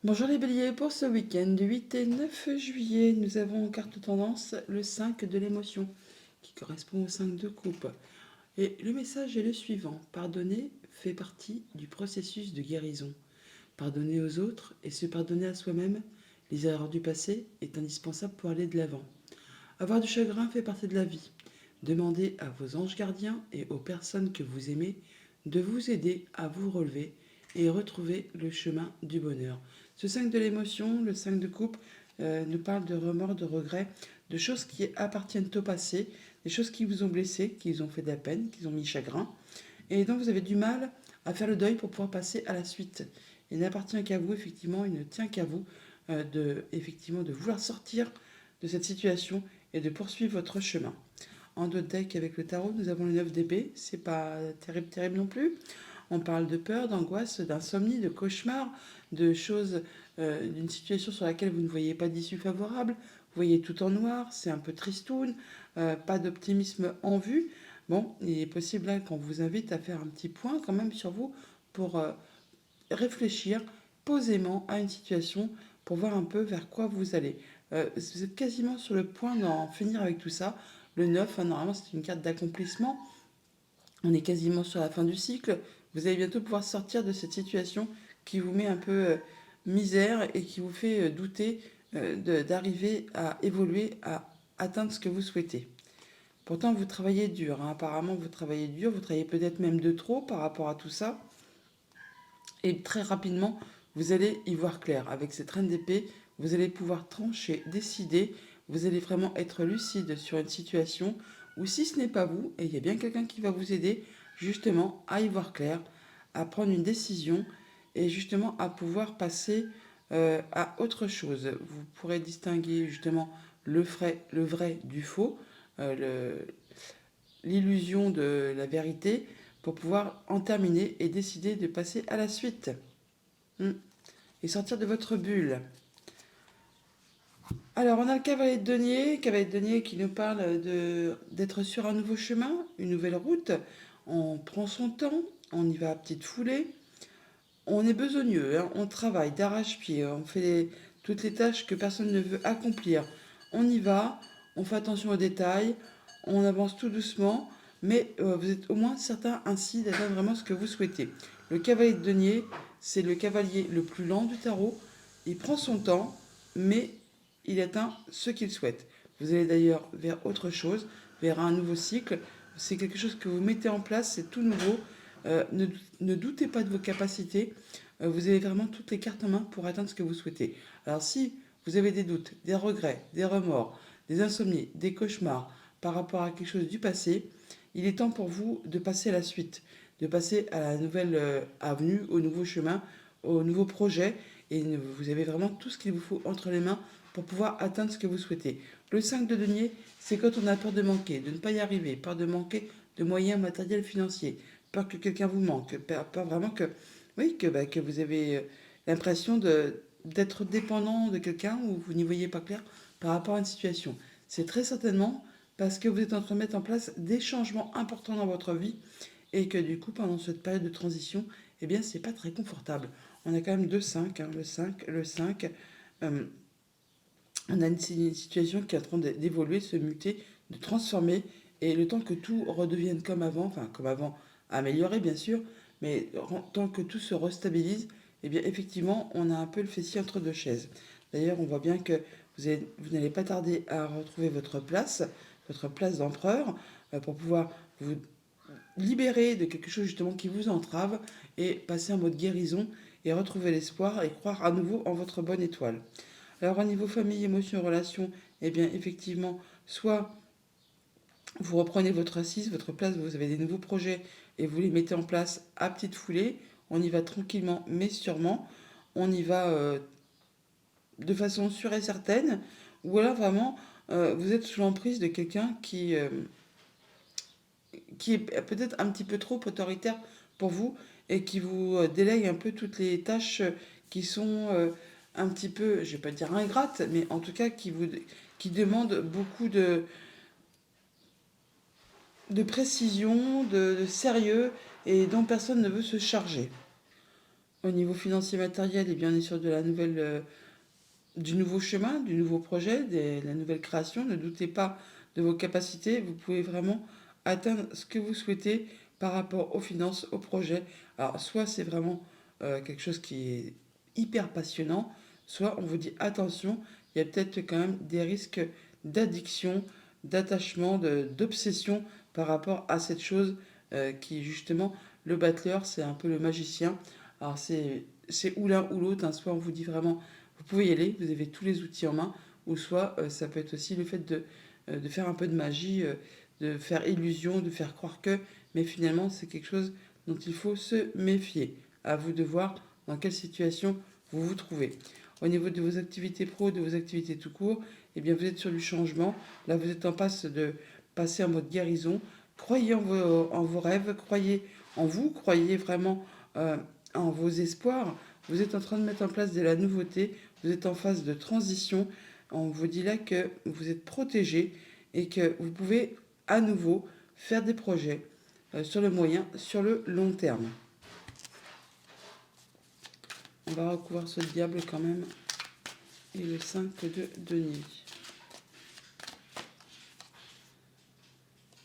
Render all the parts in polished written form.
Bonjour les béliers, pour ce week-end du 8 et 9 juillet, nous avons en carte tendance le 5 de l'émotion, qui correspond au 5 de coupe. Et le message est le suivant: pardonner fait partie du processus de guérison. Pardonner aux autres et se pardonner à soi-même les erreurs du passé est indispensable pour aller de l'avant. Avoir du chagrin fait partie de la vie. Demandez à vos anges gardiens et aux personnes que vous aimez de vous aider à vous relever et retrouver le chemin du bonheur. Ce 5 de l'émotion, le 5 de coupe, nous parle de remords, de regrets, de choses qui appartiennent au passé, des choses qui vous ont blessé, qui vous ont fait de la peine, qui vous ont mis chagrin. Et donc vous avez du mal à faire le deuil pour pouvoir passer à la suite. Il n'appartient qu'à vous, effectivement, il ne tient qu'à vous de vouloir sortir de cette situation et de poursuivre votre chemin. En d'autres decks avec le tarot, nous avons le 9 d'épée, c'est pas terrible non plus. On parle de peur, d'angoisse, d'insomnie, de cauchemar, de choses, d'une situation sur laquelle vous ne voyez pas d'issue favorable. Vous voyez tout en noir, c'est un peu tristoun, pas d'optimisme en vue. Bon, il est possible là qu'on vous invite à faire un petit point quand même sur vous pour réfléchir posément à une situation pour voir un peu vers quoi vous allez. Vous êtes quasiment sur le point d'en finir avec tout ça. Le 9, hein, normalement, c'est une carte d'accomplissement. On est quasiment sur la fin du cycle. Vous allez bientôt pouvoir sortir de cette situation qui vous met un peu misère et qui vous fait douter d'arriver à évoluer, à atteindre ce que vous souhaitez. Pourtant, vous travaillez dur, hein. Apparemment, vous travaillez dur. Vous travaillez peut-être même de trop par rapport à tout ça. Et très rapidement, vous allez y voir clair. Avec cette reine d'épée, vous allez pouvoir trancher, décider. Vous allez vraiment être lucide sur une situation où, si ce n'est pas vous, et il y a bien quelqu'un qui va vous aider justement à y voir clair, à prendre une décision et justement à pouvoir passer à autre chose. Vous pourrez distinguer justement le vrai du faux, l'illusion de la vérité, pour pouvoir en terminer et décider de passer à la suite. Et sortir de votre bulle. Alors, on a le cavalier de denier qui nous parle d'être sur un nouveau chemin, une nouvelle route. On prend son temps, on y va à petite foulée. On est besogneux, hein, on travaille d'arrache-pied, on fait toutes les tâches que personne ne veut accomplir. On y va, on fait attention aux détails, on avance tout doucement, mais vous êtes au moins certain ainsi d'atteindre vraiment ce que vous souhaitez. Le cavalier de denier, c'est le cavalier le plus lent du tarot. Il prend son temps, mais il atteint ce qu'il souhaite. Vous allez d'ailleurs vers autre chose, vers un nouveau cycle. C'est quelque chose que vous mettez en place, c'est tout nouveau. Ne doutez pas de vos capacités. Vous avez vraiment toutes les cartes en main pour atteindre ce que vous souhaitez. Alors si vous avez des doutes, des regrets, des remords, des insomnies, des cauchemars par rapport à quelque chose du passé, il est temps pour vous de passer à la suite, de passer à la nouvelle avenue, au nouveau chemin, au nouveau projet. Et vous avez vraiment tout ce qu'il vous faut entre les mains pour pouvoir atteindre ce que vous souhaitez. Le 5 de denier, c'est quand on a peur de manquer, de ne pas y arriver, peur de manquer de moyens matériels financiers, peur que quelqu'un vous manque, peur vraiment que, oui, que vous avez l'impression d'être dépendant de quelqu'un ou vous n'y voyez pas clair par rapport à une situation. C'est très certainement parce que vous êtes en train de mettre en place des changements importants dans votre vie et que du coup, pendant cette période de transition, eh bien, c'est pas très confortable. On a quand même deux 5, hein, le 5. On a une situation qui est en train d'évoluer, de se muter, de transformer, et le temps que tout redevienne comme avant, enfin comme avant, amélioré bien sûr, mais tant que tout se restabilise, eh bien effectivement, on a un peu le fessier entre deux chaises. D'ailleurs, on voit bien que vous n'allez pas tarder à retrouver votre place d'empereur, pour pouvoir vous libérer de quelque chose justement qui vous entrave et passer en mode guérison et retrouver l'espoir et croire à nouveau en votre bonne étoile. Alors, au niveau famille, émotion, relation, eh bien, effectivement, soit vous reprenez votre assise, votre place, vous avez des nouveaux projets et vous les mettez en place à petite foulée. On y va tranquillement, mais sûrement. On y va de façon sûre et certaine. Ou alors, vraiment, vous êtes sous l'emprise de quelqu'un qui est peut-être un petit peu trop autoritaire pour vous et qui vous délègue un peu toutes les tâches qui sont un petit peu, je vais pas dire ingrates, mais en tout cas qui demandent beaucoup de précision, de sérieux et dont personne ne veut se charger. Au niveau financier matériel, eh bien, on est sur de la nouvelle, du nouveau chemin, du nouveau projet, de la nouvelle création. Ne doutez pas de vos capacités. Vous pouvez vraiment atteindre ce que vous souhaitez par rapport aux finances, au projet. Alors, soit c'est vraiment quelque chose qui est hyper passionnant, soit on vous dit attention, il y a peut-être quand même des risques d'addiction, d'attachement, d'obsession par rapport à cette chose qui, justement, le battleur, c'est un peu le magicien. Alors, c'est ou l'un ou l'autre, hein. Soit on vous dit vraiment vous pouvez y aller, vous avez tous les outils en main, ou soit ça peut être aussi le fait de faire un peu de magie, de faire illusion, de faire croire que, mais finalement c'est quelque chose dont il faut se méfier. À vous de voir dans quelle situation vous vous trouvez. Au niveau de vos activités pro, de vos activités tout court, eh bien vous êtes sur du changement. Là vous êtes en passe de passer en mode guérison. Croyez en vos rêves, croyez en vous, croyez vraiment en vos espoirs. Vous êtes en train de mettre en place de la nouveauté, vous êtes en phase de transition. On vous dit là que vous êtes protégé et que vous pouvez à nouveau faire des projets sur le moyen, sur le long terme. On va recouvrir ce diable quand même. Et le 5 de denier.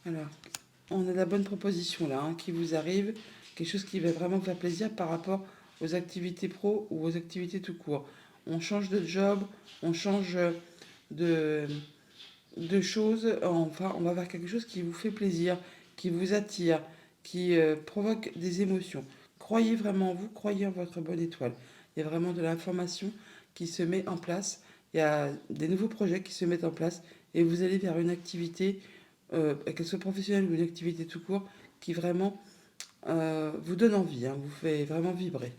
Alors, on a la bonne proposition là qui vous arrive. Quelque chose qui va vraiment vous faire plaisir par rapport aux activités pro ou aux activités tout court. On change de job, on change de, de choses. Enfin, on va vers quelque chose qui vous fait plaisir, qui vous attire, qui provoque des émotions. Croyez vraiment en vous, croyez en votre bonne étoile. Il y a vraiment de l'information qui se met en place. Il y a des nouveaux projets qui se mettent en place et vous allez vers une activité, qu'elle soit professionnelle ou une activité tout court, qui vraiment vous donne envie, hein, vous fait vraiment vibrer.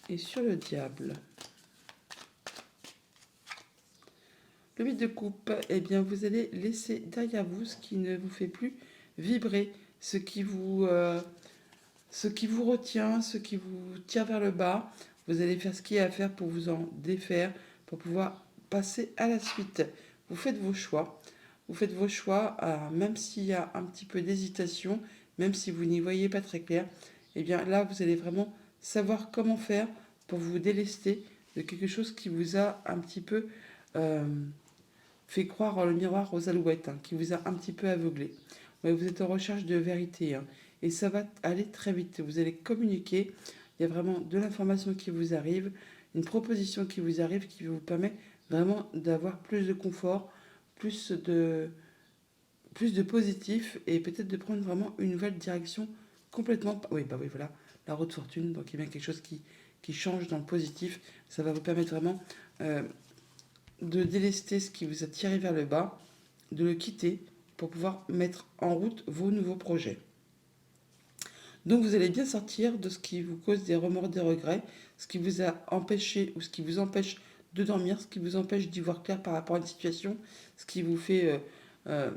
Et sur le diable, le 8 de coupe, eh bien vous allez laisser derrière vous ce qui ne vous fait plus vibrer, ce qui vous retient, ce qui vous tire vers le bas. Vous allez faire ce qu'il y a à faire pour vous en défaire, pour pouvoir passer à la suite. Vous faites vos choix. Vous faites vos choix, même s'il y a un petit peu d'hésitation, même si vous n'y voyez pas très clair. Eh bien là, vous allez vraiment savoir comment faire pour vous délester de quelque chose qui vous a un petit peu euh, fait croire le miroir aux alouettes, hein, qui vous a un petit peu aveuglé. Ouais, vous êtes en recherche de vérité, hein, et ça va aller très vite. Vous allez communiquer. Il y a vraiment de l'information qui vous arrive, une proposition qui vous arrive qui vous permet vraiment d'avoir plus de confort, plus de, plus de positif et peut-être de prendre vraiment une nouvelle direction complètement. Oui, bah oui, voilà, la route de fortune. Donc il y a bien quelque chose qui change dans le positif. Ça va vous permettre vraiment euh, de délester ce qui vous a tiré vers le bas, de le quitter pour pouvoir mettre en route vos nouveaux projets. Donc vous allez bien sortir de ce qui vous cause des remords, des regrets, ce qui vous a empêché ou ce qui vous empêche de dormir, ce qui vous empêche d'y voir clair par rapport à une situation, ce qui vous fait, euh,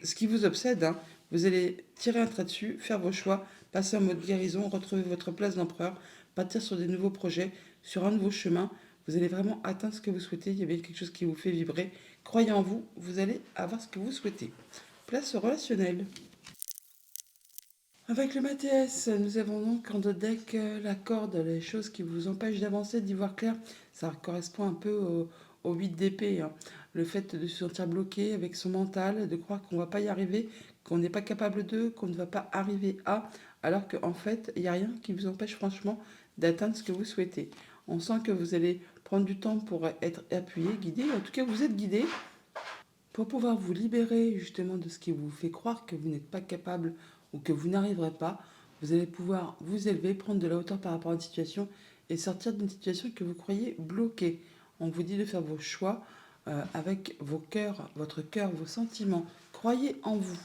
ce qui vous obsède, hein. Vous allez tirer un trait dessus, faire vos choix, passer en mode guérison, retrouver votre place d'empereur, partir sur des nouveaux projets, sur un nouveau chemin. Vous allez vraiment atteindre ce que vous souhaitez. Il y avait quelque chose qui vous fait vibrer. Croyez en vous, vous allez avoir ce que vous souhaitez. Place au relationnel. Avec le MATS, nous avons donc en deux decks la corde, les choses qui vous empêchent d'avancer, d'y voir clair. Ça correspond un peu au 8 d'épée, hein. Le fait de se sentir bloqué avec son mental, de croire qu'on ne va pas y arriver, qu'on n'est pas capable de, qu'on ne va pas arriver à, alors qu'en fait, il n'y a rien qui vous empêche franchement d'atteindre ce que vous souhaitez. On sent que vous allez prendre du temps pour être appuyé, guidé. En tout cas, vous êtes guidé pour pouvoir vous libérer justement de ce qui vous fait croire que vous n'êtes pas capable ou que vous n'arriverez pas. Vous allez pouvoir vous élever, prendre de la hauteur par rapport à une situation et sortir d'une situation que vous croyez bloquée. On vous dit de faire vos choix avec vos cœurs, votre cœur, vos sentiments. Croyez en vous.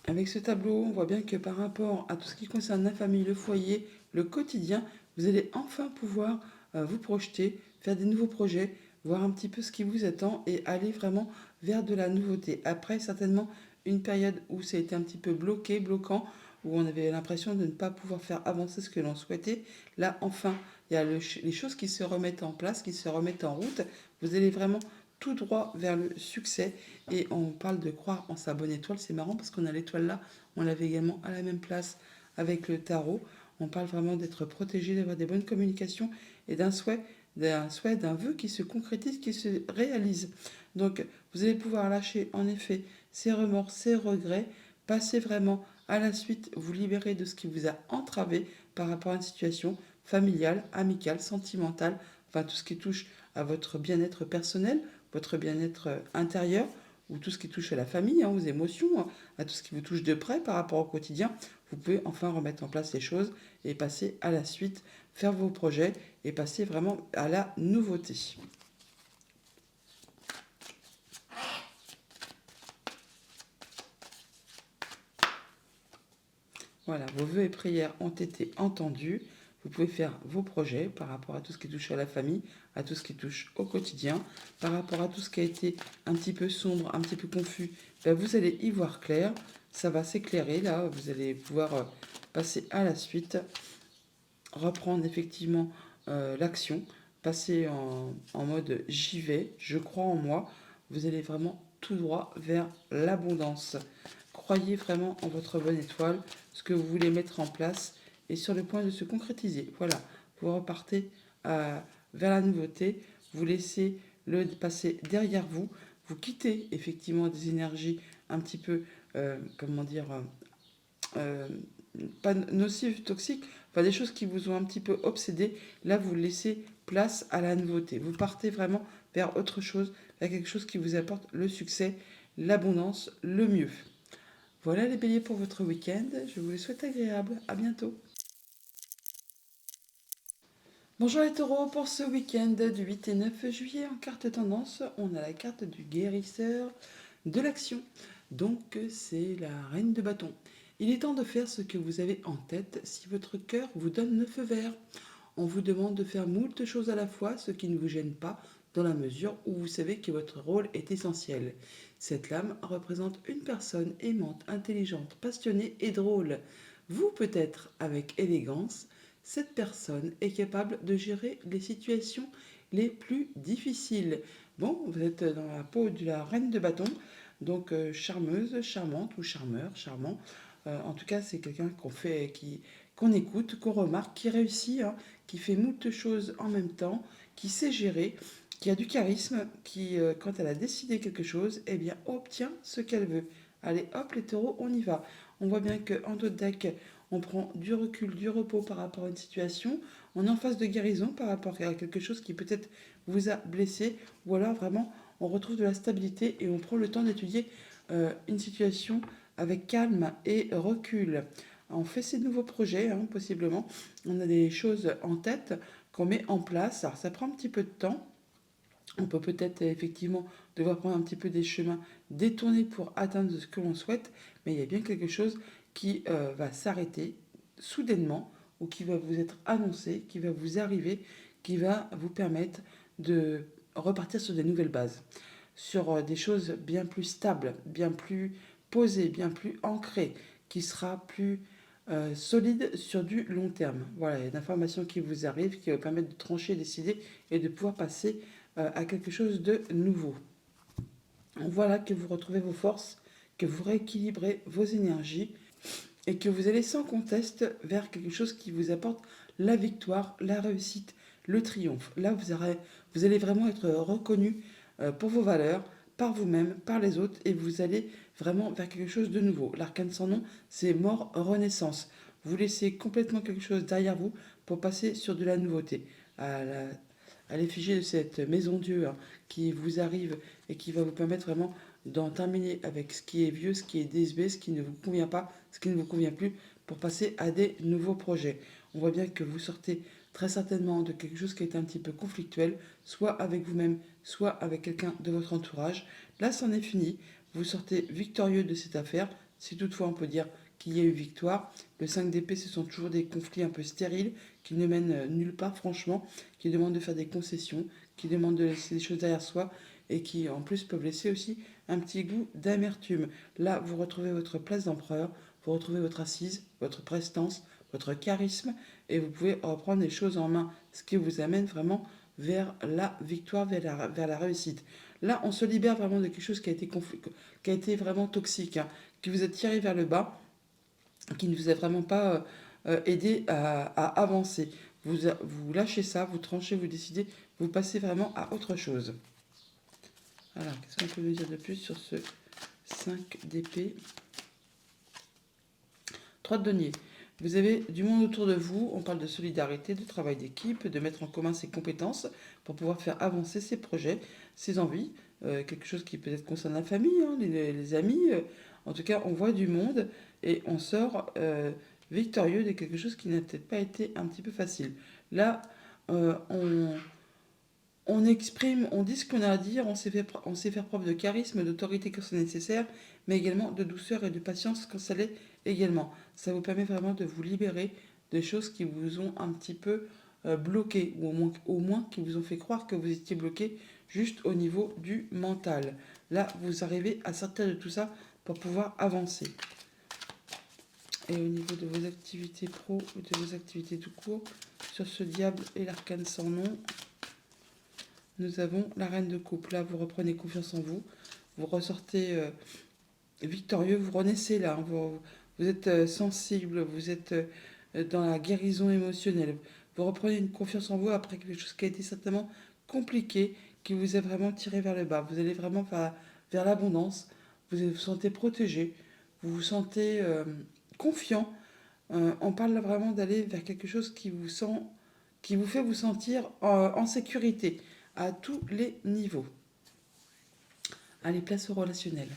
Avec ce tableau, on voit bien que par rapport à tout ce qui concerne la famille, le foyer, le quotidien, vous allez enfin pouvoir vous projeter, faire des nouveaux projets, voir un petit peu ce qui vous attend et aller vraiment vers de la nouveauté. Après, certainement, une période où ça a été un petit peu bloqué, bloquant, où on avait l'impression de ne pas pouvoir faire avancer ce que l'on souhaitait. Là, enfin, il y a les choses qui se remettent en place, qui se remettent en route. Vous allez vraiment tout droit vers le succès. Et on parle de croire en sa bonne étoile. C'est marrant parce qu'on a l'étoile là, on l'avait également à la même place avec le tarot. On parle vraiment d'être protégé, d'avoir des bonnes communications et d'un vœu qui se concrétise, qui se réalise. Donc, vous allez pouvoir lâcher en effet ces remords, ces regrets, passer vraiment à la suite, vous libérer de ce qui vous a entravé par rapport à une situation familiale, amicale, sentimentale, enfin tout ce qui touche à votre bien-être personnel, votre bien-être intérieur, ou tout ce qui touche à la famille, aux émotions, à tout ce qui vous touche de près par rapport au quotidien. Vous pouvez enfin remettre en place les choses et passer à la suite, faire vos projets et passer vraiment à la nouveauté. Voilà, vos vœux et prières ont été entendus. Vous pouvez faire vos projets par rapport à tout ce qui touche à la famille, à tout ce qui touche au quotidien, par rapport à tout ce qui a été un petit peu sombre, un petit peu confus. Ben, vous allez y voir clair, ça va s'éclairer là, vous allez pouvoir passer à la suite, reprendre effectivement l'action, passer en mode j'y vais, je crois en moi. Vous allez vraiment tout droit vers l'abondance. Croyez vraiment en votre bonne étoile, ce que vous voulez mettre en place est sur le point de se concrétiser. Voilà, vous repartez vers la nouveauté, vous laissez le passer derrière vous, vous quittez effectivement des énergies un petit peu, comment dire, euh, pas nocives, toxiques, enfin des choses qui vous ont un petit peu obsédé. Là, vous laissez place à la nouveauté. Vous partez vraiment vers autre chose, vers quelque chose qui vous apporte le succès, l'abondance, le mieux. Voilà les béliers pour votre week-end. Je vous le souhaite agréable. À bientôt. Bonjour les taureaux, pour ce week-end du 8 et 9 juillet, en carte tendance, on a la carte du guérisseur de l'action. Donc c'est la reine de bâton. Il est temps de faire ce que vous avez en tête si votre cœur vous donne le feu vert. On vous demande de faire moult choses à la fois, ce qui ne vous gêne pas dans la mesure où vous savez que votre rôle est essentiel. Cette lame représente une personne aimante, intelligente, passionnée et drôle. Vous, peut-être avec élégance, cette personne est capable de gérer les situations les plus difficiles. Bon, vous êtes dans la peau de la reine de bâton, donc charmeuse, charmante ou charmeur, charmant. En tout cas, c'est quelqu'un qu'on écoute, qu'on remarque, qui réussit, qui fait moult choses en même temps, qui sait gérer, qui a du charisme, qui, quand elle a décidé quelque chose, eh bien, obtient ce qu'elle veut. Allez, hop, les taureaux, on y va. On voit bien qu'en d'autres decks, on prend du recul, du repos par rapport à une situation. On est en phase de guérison par rapport à quelque chose qui peut-être vous a blessé. Ou alors, vraiment, on retrouve de la stabilité et on prend le temps d'étudier une situation avec calme et recul. On fait ces nouveaux projets, possiblement. On a des choses en tête qu'on met en place. Alors, ça prend un petit peu de temps. On peut peut-être effectivement devoir prendre un petit peu des chemins détournés pour atteindre ce que l'on souhaite, mais il y a bien quelque chose qui va s'arrêter soudainement ou qui va vous être annoncé, qui va vous arriver, qui va vous permettre de repartir sur des nouvelles bases, sur des choses bien plus stables, bien plus posées, bien plus ancrées, qui sera plus solide sur du long terme. Voilà, il y a d'informations qui vous arrivent, qui vont permettre de trancher, décider et de pouvoir passer à quelque chose de nouveau. Voilà que vous retrouvez vos forces, que vous rééquilibrez vos énergies et que vous allez sans conteste vers quelque chose qui vous apporte la victoire, la réussite, le triomphe. Là, vous allez vraiment être reconnu pour vos valeurs, par vous-même, par les autres, et vous allez vraiment vers quelque chose de nouveau. L'arcane sans nom, c'est mort, renaissance. Vous laissez complètement quelque chose derrière vous pour passer sur de la nouveauté. À l'effigie de cette maison Dieu qui vous arrive et qui va vous permettre vraiment d'en terminer avec ce qui est vieux, ce qui est désuet, ce qui ne vous convient pas, ce qui ne vous convient plus, pour passer à des nouveaux projets. On voit bien que vous sortez très certainement de quelque chose qui est un petit peu conflictuel, soit avec vous-même, soit avec quelqu'un de votre entourage. Là, c'en est fini. Vous sortez victorieux de cette affaire, si toutefois on peut dire qu'il y a eu victoire. Le 5 d'épée, ce sont toujours des conflits un peu stériles, qui ne mènent nulle part, franchement, qui demandent de faire des concessions, qui demandent de laisser des choses derrière soi, et qui en plus peuvent laisser aussi un petit goût d'amertume. Là, vous retrouvez votre place d'empereur, vous retrouvez votre assise, votre prestance, votre charisme, et vous pouvez reprendre les choses en main, ce qui vous amène vraiment vers la victoire, vers la réussite. Là, on se libère vraiment de quelque chose qui a été vraiment toxique, hein, qui vous a tiré vers le bas, qui ne vous a vraiment pas aidé à avancer. Vous lâchez ça, vous tranchez, vous décidez, vous passez vraiment à autre chose. Alors, qu'est-ce qu'on peut nous dire de plus sur ce 5 d'épée? 3 de denier. Vous avez du monde autour de vous, on parle de solidarité, de travail d'équipe, de mettre en commun ses compétences pour pouvoir faire avancer ses projets, ses envies, quelque chose qui peut-être concerne la famille, hein, les amis. En tout cas, on voit du monde et on sort victorieux de quelque chose qui n'a peut-être pas été un petit peu facile. Là, euh, on, on exprime, on dit ce qu'on a à dire, on sait faire preuve de charisme, d'autorité quand c'est nécessaire, mais également de douceur et de patience quand ça l'est également. Ça vous permet vraiment de vous libérer des choses qui vous ont un petit peu bloqué, ou au moins qui vous ont fait croire que vous étiez bloqué juste au niveau du mental. Là, vous arrivez à sortir de tout ça pour pouvoir avancer. Et au niveau de vos activités pro ou de vos activités tout court, sur ce diable et l'arcane sans nom, nous avons la reine de coupe. Là, vous reprenez confiance en vous. Vous ressortez victorieux. Vous renaissez là. Hein. Vous êtes sensible. Vous êtes dans la guérison émotionnelle. Vous reprenez une confiance en vous après quelque chose qui a été certainement compliqué, qui vous a vraiment tiré vers le bas. Vous allez vraiment vers l'abondance. Vous sentez protégé. Vous vous sentez confiant. On parle là vraiment d'aller vers quelque chose qui vous fait vous sentir en sécurité à tous les niveaux. Allez, place au relationnel.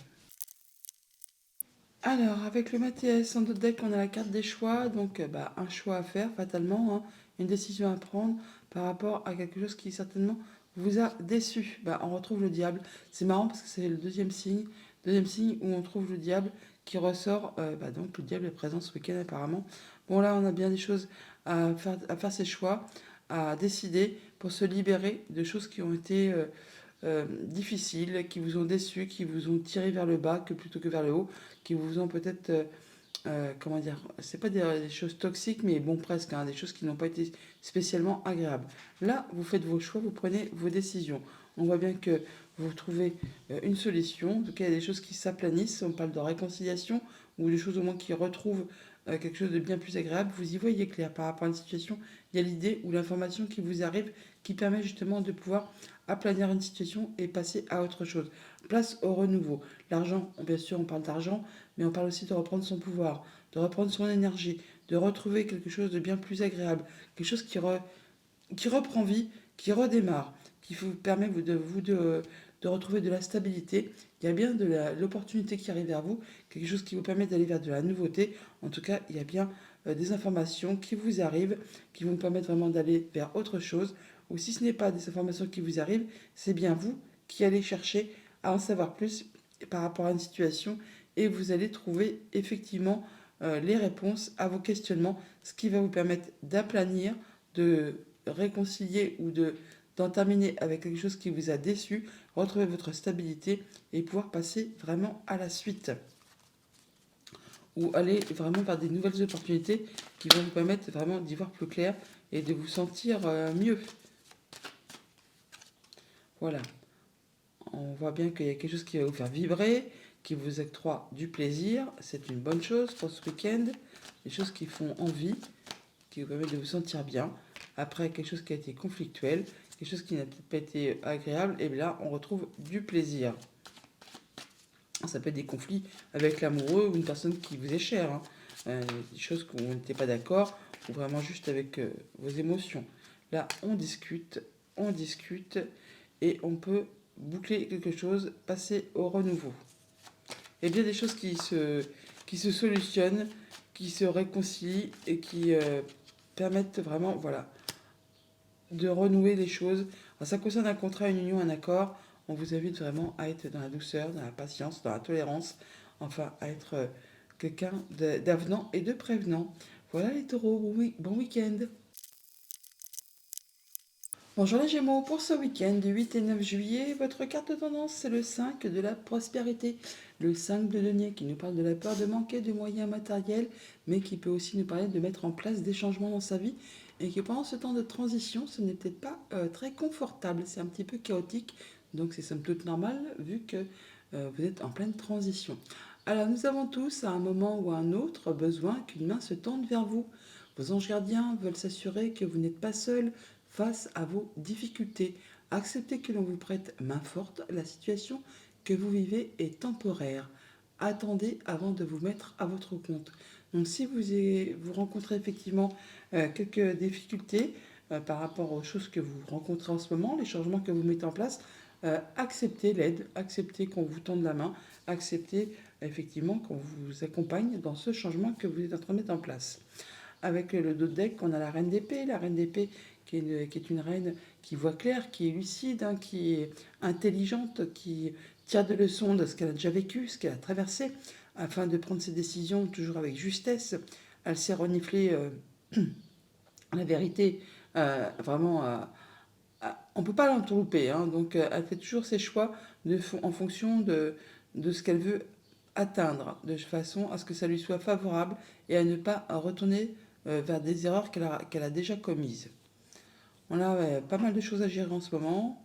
Alors, avec le Mathias, en d'autres deck, on a la carte des choix. Donc, un choix à faire, fatalement. Hein, une décision à prendre par rapport à quelque chose qui, certainement, vous a déçu. On retrouve le diable. C'est marrant parce que c'est le deuxième signe. Deuxième signe où on trouve le diable qui ressort. Donc, le diable est présent ce week-end, apparemment. Bon, là, on a bien des choses à faire ses choix, à décider pour se libérer de choses qui ont été difficiles, qui vous ont déçu, qui vous ont tiré vers le bas que plutôt que vers le haut, qui vous ont peut-être, comment dire, c'est pas des choses toxiques, mais bon, presque, hein, des choses qui n'ont pas été spécialement agréables. Là, vous faites vos choix, vous prenez vos décisions. On voit bien que vous trouvez une solution. En tout cas, il y a des choses qui s'aplanissent. On parle de réconciliation ou des choses au moins qui retrouvent quelque chose de bien plus agréable. Vous y voyez clair par rapport à une situation. Il y a l'idée ou l'information qui vous arrive qui permet justement de pouvoir aplanir une situation et passer à autre chose. Place au renouveau. L'argent, bien sûr, on parle d'argent, mais on parle aussi de reprendre son pouvoir, de reprendre son énergie, de retrouver quelque chose de bien plus agréable, quelque chose qui reprend vie, qui redémarre, qui vous permet de retrouver de la stabilité. Il y a bien de l'opportunité qui arrive vers vous, quelque chose qui vous permet d'aller vers de la nouveauté. En tout cas, il y a bien des informations qui vous arrivent, qui vont vous permettre vraiment d'aller vers autre chose. Ou si ce n'est pas des informations qui vous arrivent, c'est bien vous qui allez chercher à en savoir plus par rapport à une situation et vous allez trouver effectivement les réponses à vos questionnements, ce qui va vous permettre d'aplanir, de réconcilier ou d'en terminer avec quelque chose qui vous a déçu, retrouver votre stabilité et pouvoir passer vraiment à la suite. Ou aller vraiment vers des nouvelles opportunités qui vont vous permettre vraiment d'y voir plus clair et de vous sentir mieux. Voilà. On voit bien qu'il y a quelque chose qui va vous faire vibrer, qui vous octroie du plaisir. C'est une bonne chose pour ce week-end. Des choses qui font envie, qui vous permettent de vous sentir bien. Après quelque chose qui a été conflictuel, quelque chose qui n'a peut-être pas été agréable, et bien là, on retrouve du plaisir. Ça peut être des conflits avec l'amoureux ou une personne qui vous est chère. Hein. Des choses où on n'était pas d'accord, ou vraiment juste avec vos émotions. Là, on discute, et on peut boucler quelque chose, passer au renouveau. Et bien des choses qui se solutionnent, qui se réconcilient et qui permettent vraiment, voilà, de renouer les choses. Alors, ça concerne un contrat, une union, un accord. On vous invite vraiment à être dans la douceur, dans la patience, dans la tolérance, enfin à être quelqu'un d'avenant et de prévenant. Voilà les taureaux, bon week-end. Bonjour les Gémeaux, pour ce week-end du 8 et 9 juillet, votre carte de tendance c'est le 5 de la prospérité, le 5 de denier qui nous parle de la peur de manquer de moyens matériels, mais qui peut aussi nous parler de mettre en place des changements dans sa vie et que pendant ce temps de transition, ce n'est peut-être pas très confortable, c'est un petit peu chaotique, donc c'est somme toute normal vu que vous êtes en pleine transition. Alors nous avons tous à un moment ou à un autre besoin qu'une main se tende vers vous. Vos anges gardiens veulent s'assurer que vous n'êtes pas seul face à vos difficultés. Acceptez que l'on vous prête main forte, la situation que vous vivez est temporaire. Attendez avant de vous mettre à votre compte. Donc si vous rencontrez effectivement quelques difficultés par rapport aux choses que vous rencontrez en ce moment, les changements que vous mettez en place, acceptez l'aide, acceptez qu'on vous tende la main, acceptez effectivement qu'on vous accompagne dans ce changement que vous êtes en train de mettre en place. Avec le dos de deck, on a la reine d'épée qui est une reine qui voit clair, qui est lucide, hein, qui est intelligente, qui tire des leçons de ce qu'elle a déjà vécu, ce qu'elle a traversé, afin de prendre ses décisions toujours avec justesse. Elle sait renifler la vérité, vraiment, on ne peut pas l'entourlouper, hein, donc elle fait toujours ses choix en fonction de ce qu'elle veut atteindre, de façon à ce que ça lui soit favorable et à ne pas retourner vers des erreurs qu'elle a déjà commises. On a pas mal de choses à gérer en ce moment,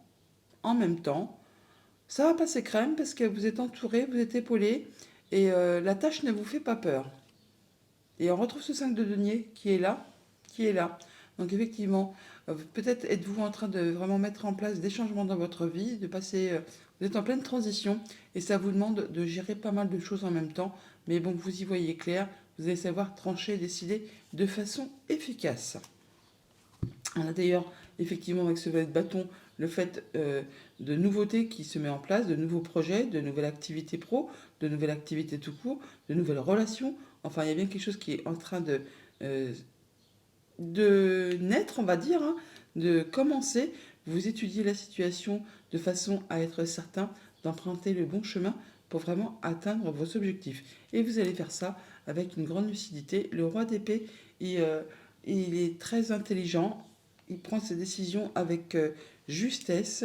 en même temps. Ça va passer crème parce que vous êtes entouré, vous êtes épaulé et la tâche ne vous fait pas peur. Et on retrouve ce 5 de denier qui est là, qui est là. Donc effectivement, peut-être êtes-vous en train de vraiment mettre en place des changements dans votre vie, de passer, vous êtes en pleine transition et ça vous demande de gérer pas mal de choses en même temps. Mais bon, vous y voyez clair, vous allez savoir trancher et décider de façon efficace. On a d'ailleurs effectivement avec ce valet de bâton le fait de nouveautés qui se met en place, de nouveaux projets, de nouvelles activités pro, de nouvelles activités tout court, de nouvelles relations. Enfin, il y a bien quelque chose qui est en train euh, de naître, on va dire, hein, de commencer. Vous étudiez la situation de façon à être certain d'emprunter le bon chemin pour vraiment atteindre vos objectifs. Et vous allez faire ça avec une grande lucidité. Le roi d'épée, il est très intelligent, il prend ses décisions avec justesse,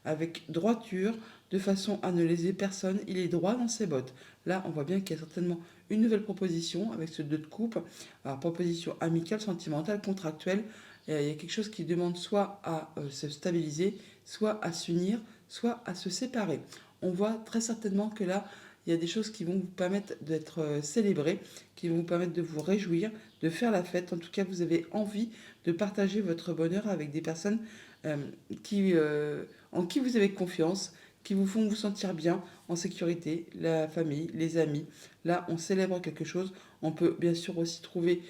avec droiture, de façon à ne léser personne. Il est droit dans ses bottes. Là, on voit bien qu'il y a certainement une nouvelle proposition avec ce 2 de coupe. Alors, proposition amicale, sentimentale, contractuelle. Il y a quelque chose qui demande soit à se stabiliser, soit à s'unir, soit à se séparer. On voit très certainement que là, il y a des choses qui vont vous permettre d'être célébrées, qui vont vous permettre de vous réjouir, de faire la fête. En tout cas, vous avez envie de partager votre bonheur avec des personnes euh, en qui vous avez confiance, qui vous font vous sentir bien, en sécurité, la famille, les amis. Là, on célèbre quelque chose. On peut bien sûr aussi trouver,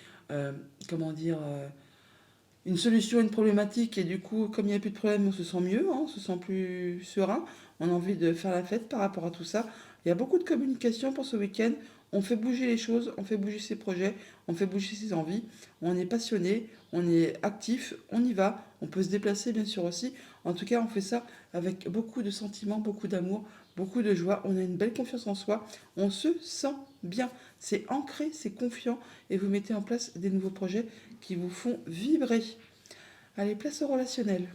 comment dire, une solution à une problématique et du coup, comme il n'y a plus de problème, on se sent mieux, hein, on se sent plus serein. On a envie de faire la fête par rapport à tout ça. Il y a beaucoup de communication pour ce week-end. On fait bouger les choses, on fait bouger ses projets, on fait bouger ses envies. On est passionné, on est actif, on y va. On peut se déplacer bien sûr aussi. En tout cas, on fait ça avec beaucoup de sentiments, beaucoup d'amour, beaucoup de joie. On a une belle confiance en soi. On se sent bien. C'est ancré, c'est confiant et vous mettez en place des nouveaux projets qui vous font vibrer. Allez, place au relationnel.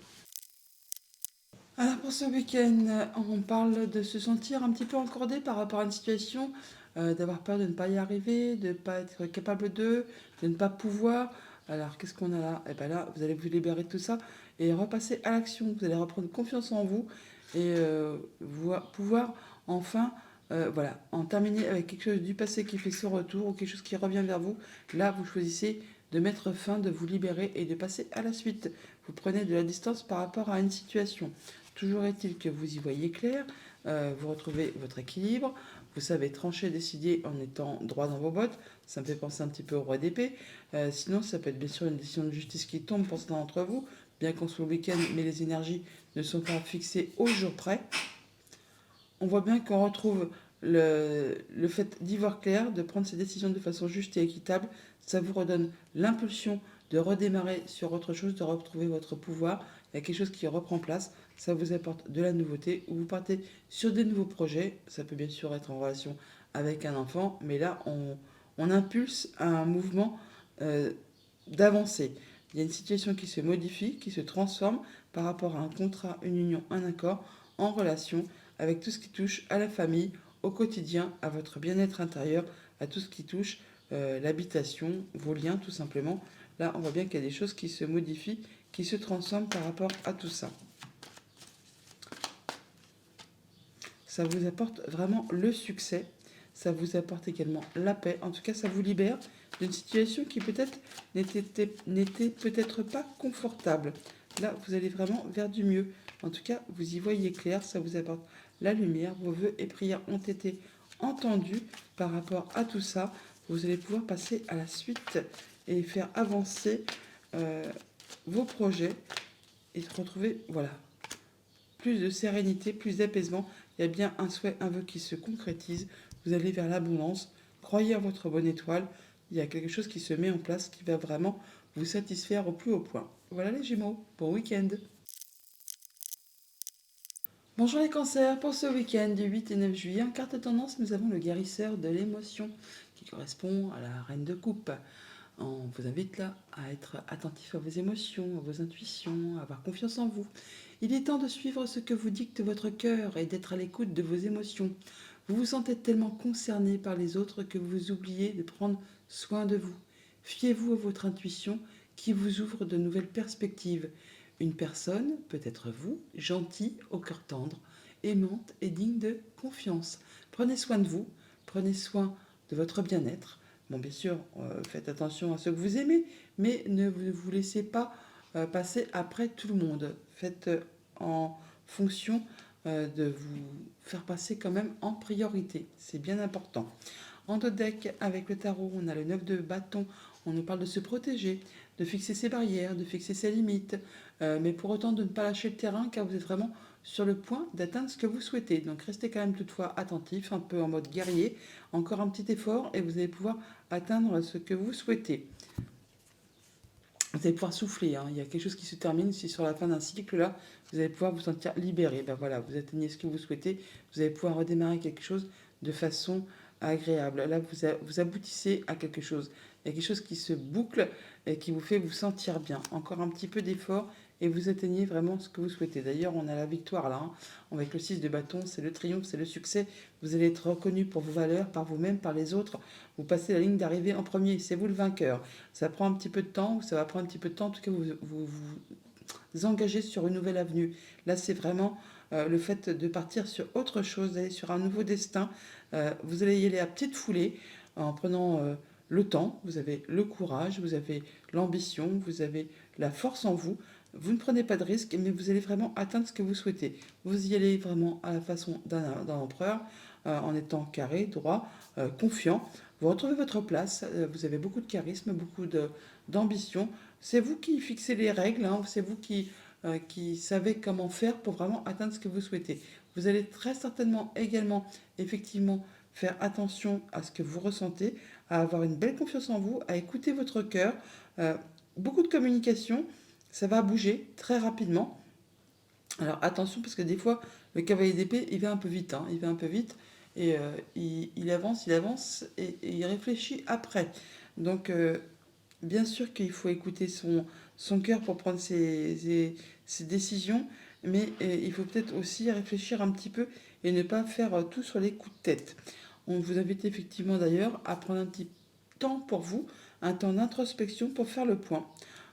Alors pour ce week-end, on parle de se sentir un petit peu encordé par rapport à une situation, d'avoir peur de ne pas y arriver, de ne pas être capable de ne pas pouvoir. Alors qu'est-ce qu'on a là? Et bien là, vous allez vous libérer de tout ça et repasser à l'action. Vous allez reprendre confiance en vous et pouvoir enfin voilà, en terminer avec quelque chose du passé qui fait son retour ou quelque chose qui revient vers vous. Là, vous choisissez de mettre fin, de vous libérer et de passer à la suite. Vous prenez de la distance par rapport à une situation. Toujours est-il que vous y voyez clair, vous retrouvez votre équilibre, vous savez trancher, décider en étant droit dans vos bottes. Ça me fait penser un petit peu au roi d'épée. Sinon, ça peut être bien sûr une décision de justice qui tombe pour certains d'entre vous, bien qu'on soit le week-end, mais les énergies ne sont pas fixées au jour près. On voit bien qu'on retrouve le fait d'y voir clair, de prendre ses décisions de façon juste et équitable. Ça vous redonne l'impulsion de redémarrer sur autre chose, de retrouver votre pouvoir. Il y a quelque chose qui reprend place. Ça vous apporte de la nouveauté ou vous partez sur des nouveaux projets. Ça peut bien sûr être en relation avec un enfant, mais là, on impulse un mouvement d'avancée. Il y a une situation qui se modifie, qui se transforme par rapport à un contrat, une union, un accord en relation avec tout ce qui touche à la famille, au quotidien, à votre bien-être intérieur, à tout ce qui touche l'habitation, vos liens tout simplement, Là, on voit bien qu'il y a des choses qui se modifient, qui se transforment par rapport à tout ça. Ça vous apporte vraiment le succès. Ça vous apporte également la paix. En tout cas, ça vous libère d'une situation qui peut-être n'était peut-être pas confortable. Là, vous allez vraiment vers du mieux. En tout cas, vous y voyez clair. Ça vous apporte la lumière. Vos vœux et prières ont été entendus par rapport à tout ça. Vous allez pouvoir passer à la suite et faire avancer vos projets et retrouver, voilà, plus de sérénité, plus d'apaisement. Il y a bien un souhait, un vœu qui se concrétise. Vous allez vers l'abondance. Croyez en votre bonne étoile. Il y a quelque chose qui se met en place qui va vraiment vous satisfaire au plus haut point. Voilà les Gémeaux. Bon week-end. Bonjour les cancers, pour ce week-end du 8 et 9 juillet, en carte tendance, nous avons le guérisseur de l'émotion qui correspond à la reine de coupe. On vous invite là à être attentif à vos émotions, à vos intuitions, à avoir confiance en vous. Il est temps de suivre ce que vous dicte votre cœur et d'être à l'écoute de vos émotions. Vous vous sentez tellement concerné par les autres que vous oubliez de prendre soin de vous. Fiez-vous à votre intuition qui vous ouvre de nouvelles perspectives. Une personne, peut-être vous, gentille, au cœur tendre, aimante et digne de confiance. Prenez soin de vous, prenez soin de votre bien-être. Bon, bien sûr, faites attention à ceux que vous aimez, mais ne vous laissez pas passer après tout le monde. Faites en fonction de vous faire passer quand même en priorité. C'est bien important. En deux decks, avec le tarot, on a le 9 de bâton. On nous parle de se protéger, de fixer ses barrières, de fixer ses limites, mais pour autant de ne pas lâcher le terrain car vous êtes vraiment sur le point d'atteindre ce que vous souhaitez. Donc restez quand même toutefois attentif, un peu en mode guerrier. Encore un petit effort et vous allez pouvoir atteindre ce que vous souhaitez. Vous allez pouvoir souffler, hein. Il y a quelque chose qui se termine, c'est sur la fin d'un cycle là, vous allez pouvoir vous sentir libéré. Ben voilà, vous atteignez ce que vous souhaitez, vous allez pouvoir redémarrer quelque chose de façon agréable. Là, vous aboutissez à quelque chose. Il y a quelque chose qui se boucle et qui vous fait vous sentir bien. Encore un petit peu d'effort et vous atteignez vraiment ce que vous souhaitez. D'ailleurs, on a la victoire là, hein. Avec le 6 de bâton, c'est le triomphe, c'est le succès. Vous allez être reconnu pour vos valeurs, par vous-même, par les autres. Vous passez la ligne d'arrivée en premier, c'est vous le vainqueur. Ça prend un petit peu de temps, ça va prendre un petit peu de temps. En tout cas, vous engagez sur une nouvelle avenue. Là, c'est vraiment le fait de partir sur autre chose, d'aller sur un nouveau destin. Vous allez y aller à petite foulée en prenant le temps. Vous avez le courage, vous avez l'ambition, vous avez la force en vous. Vous ne prenez pas de risques, mais vous allez vraiment atteindre ce que vous souhaitez. Vous y allez vraiment à la façon d'un empereur, en étant carré, droit, confiant. Vous retrouvez votre place, vous avez beaucoup de charisme, beaucoup d'ambition. C'est vous qui fixez les règles, hein, c'est vous qui savez comment faire pour vraiment atteindre ce que vous souhaitez. Vous allez très certainement également, effectivement, faire attention à ce que vous ressentez, à avoir une belle confiance en vous, à écouter votre cœur. Beaucoup de communication, ça va bouger très rapidement. Alors attention parce que des fois, le cavalier d'épée, il va un peu vite, hein, il va un peu vite et il avance et il réfléchit après. Donc bien sûr qu'il faut écouter son cœur pour prendre ses décisions, mais il faut peut-être aussi réfléchir un petit peu et ne pas faire tout sur les coups de tête. On vous invite effectivement d'ailleurs à prendre un petit temps pour vous, un temps d'introspection pour faire le point.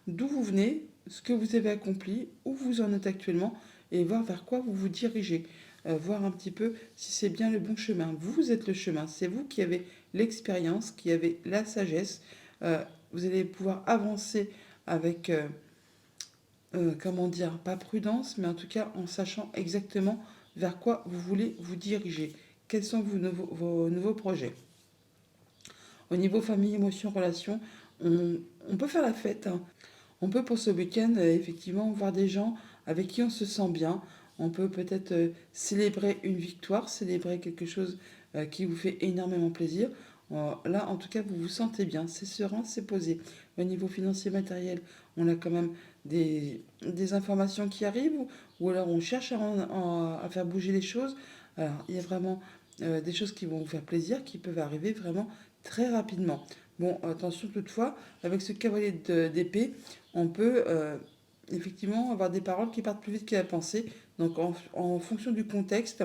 D'où vous venez, ce que vous avez accompli, où vous en êtes actuellement et voir vers quoi vous vous dirigez. Voir un petit peu si c'est bien le bon chemin. Vous êtes le chemin, c'est vous qui avez l'expérience, qui avez la sagesse. Vous allez pouvoir avancer avec, comment dire, pas prudence, mais en tout cas en sachant exactement vers quoi vous voulez vous diriger. Quels sont vos nouveaux projets. Au niveau famille, émotion, relation, on peut faire la fête, hein. On peut pour ce week-end effectivement voir des gens avec qui on se sent bien. On peut peut-être célébrer une victoire, célébrer quelque chose qui vous fait énormément plaisir. Là, en tout cas, vous vous sentez bien, c'est serein, c'est posé. Au niveau financier matériel, on a quand même des informations qui arrivent ou alors on cherche à faire bouger les choses. Alors, il y a vraiment des choses qui vont vous faire plaisir, qui peuvent arriver vraiment très rapidement. Bon, attention toutefois, avec ce cavalier d'épée, on peut effectivement avoir des paroles qui partent plus vite que la pensée. Donc en fonction du contexte,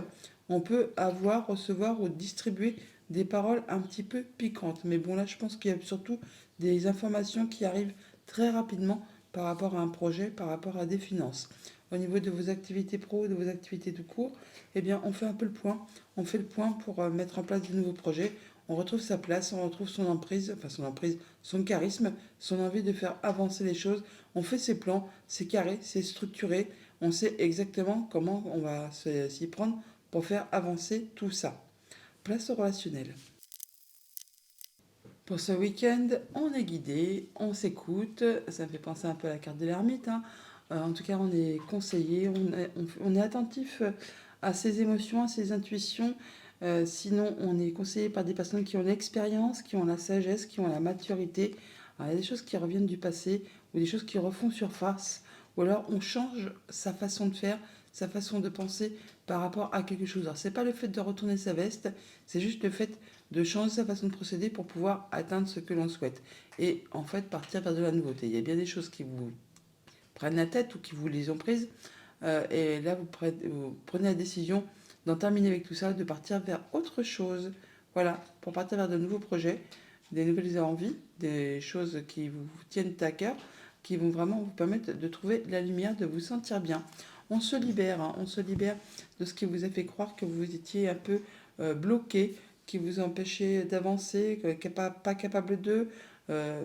on peut avoir, recevoir ou distribuer des paroles un petit peu piquantes. Mais bon là, je pense qu'il y a surtout des informations qui arrivent très rapidement par rapport à un projet, par rapport à des finances. Au niveau de vos activités pro, de vos activités de cours, eh bien, on fait un peu le point. On fait le point pour mettre en place de nouveaux projets. On retrouve sa place, on retrouve son emprise, son charisme, son envie de faire avancer les choses. On fait ses plans, c'est carré, c'est structuré. On sait exactement comment on va s'y prendre pour faire avancer tout ça. Place au relationnel. Pour ce week-end, on est guidé, on s'écoute. Ça me fait penser un peu à la carte de l'ermite, hein. En tout cas, on est conseillé, on est attentif à ses émotions, à ses intuitions. Sinon, on est conseillé par des personnes qui ont l'expérience, qui ont la sagesse, qui ont la maturité. Alors, il y a des choses qui reviennent du passé ou des choses qui refont surface. Ou alors, on change sa façon de faire, sa façon de penser par rapport à quelque chose. Alors, c'est pas le fait de retourner sa veste, c'est juste le fait de changer sa façon de procéder pour pouvoir atteindre ce que l'on souhaite. Et en fait, partir vers de la nouveauté. Il y a bien des choses qui vous prennent la tête ou qui vous les ont prises. Et là, vous prenez la décision d'en terminer avec tout ça, de partir vers autre chose. Voilà, pour partir vers de nouveaux projets, des nouvelles envies, des choses qui vous tiennent à cœur, qui vont vraiment vous permettre de trouver la lumière, de vous sentir bien. On se libère, hein, on se libère de ce qui vous a fait croire que vous étiez un peu bloqué, qui vous empêchait d'avancer, pas capable de, euh,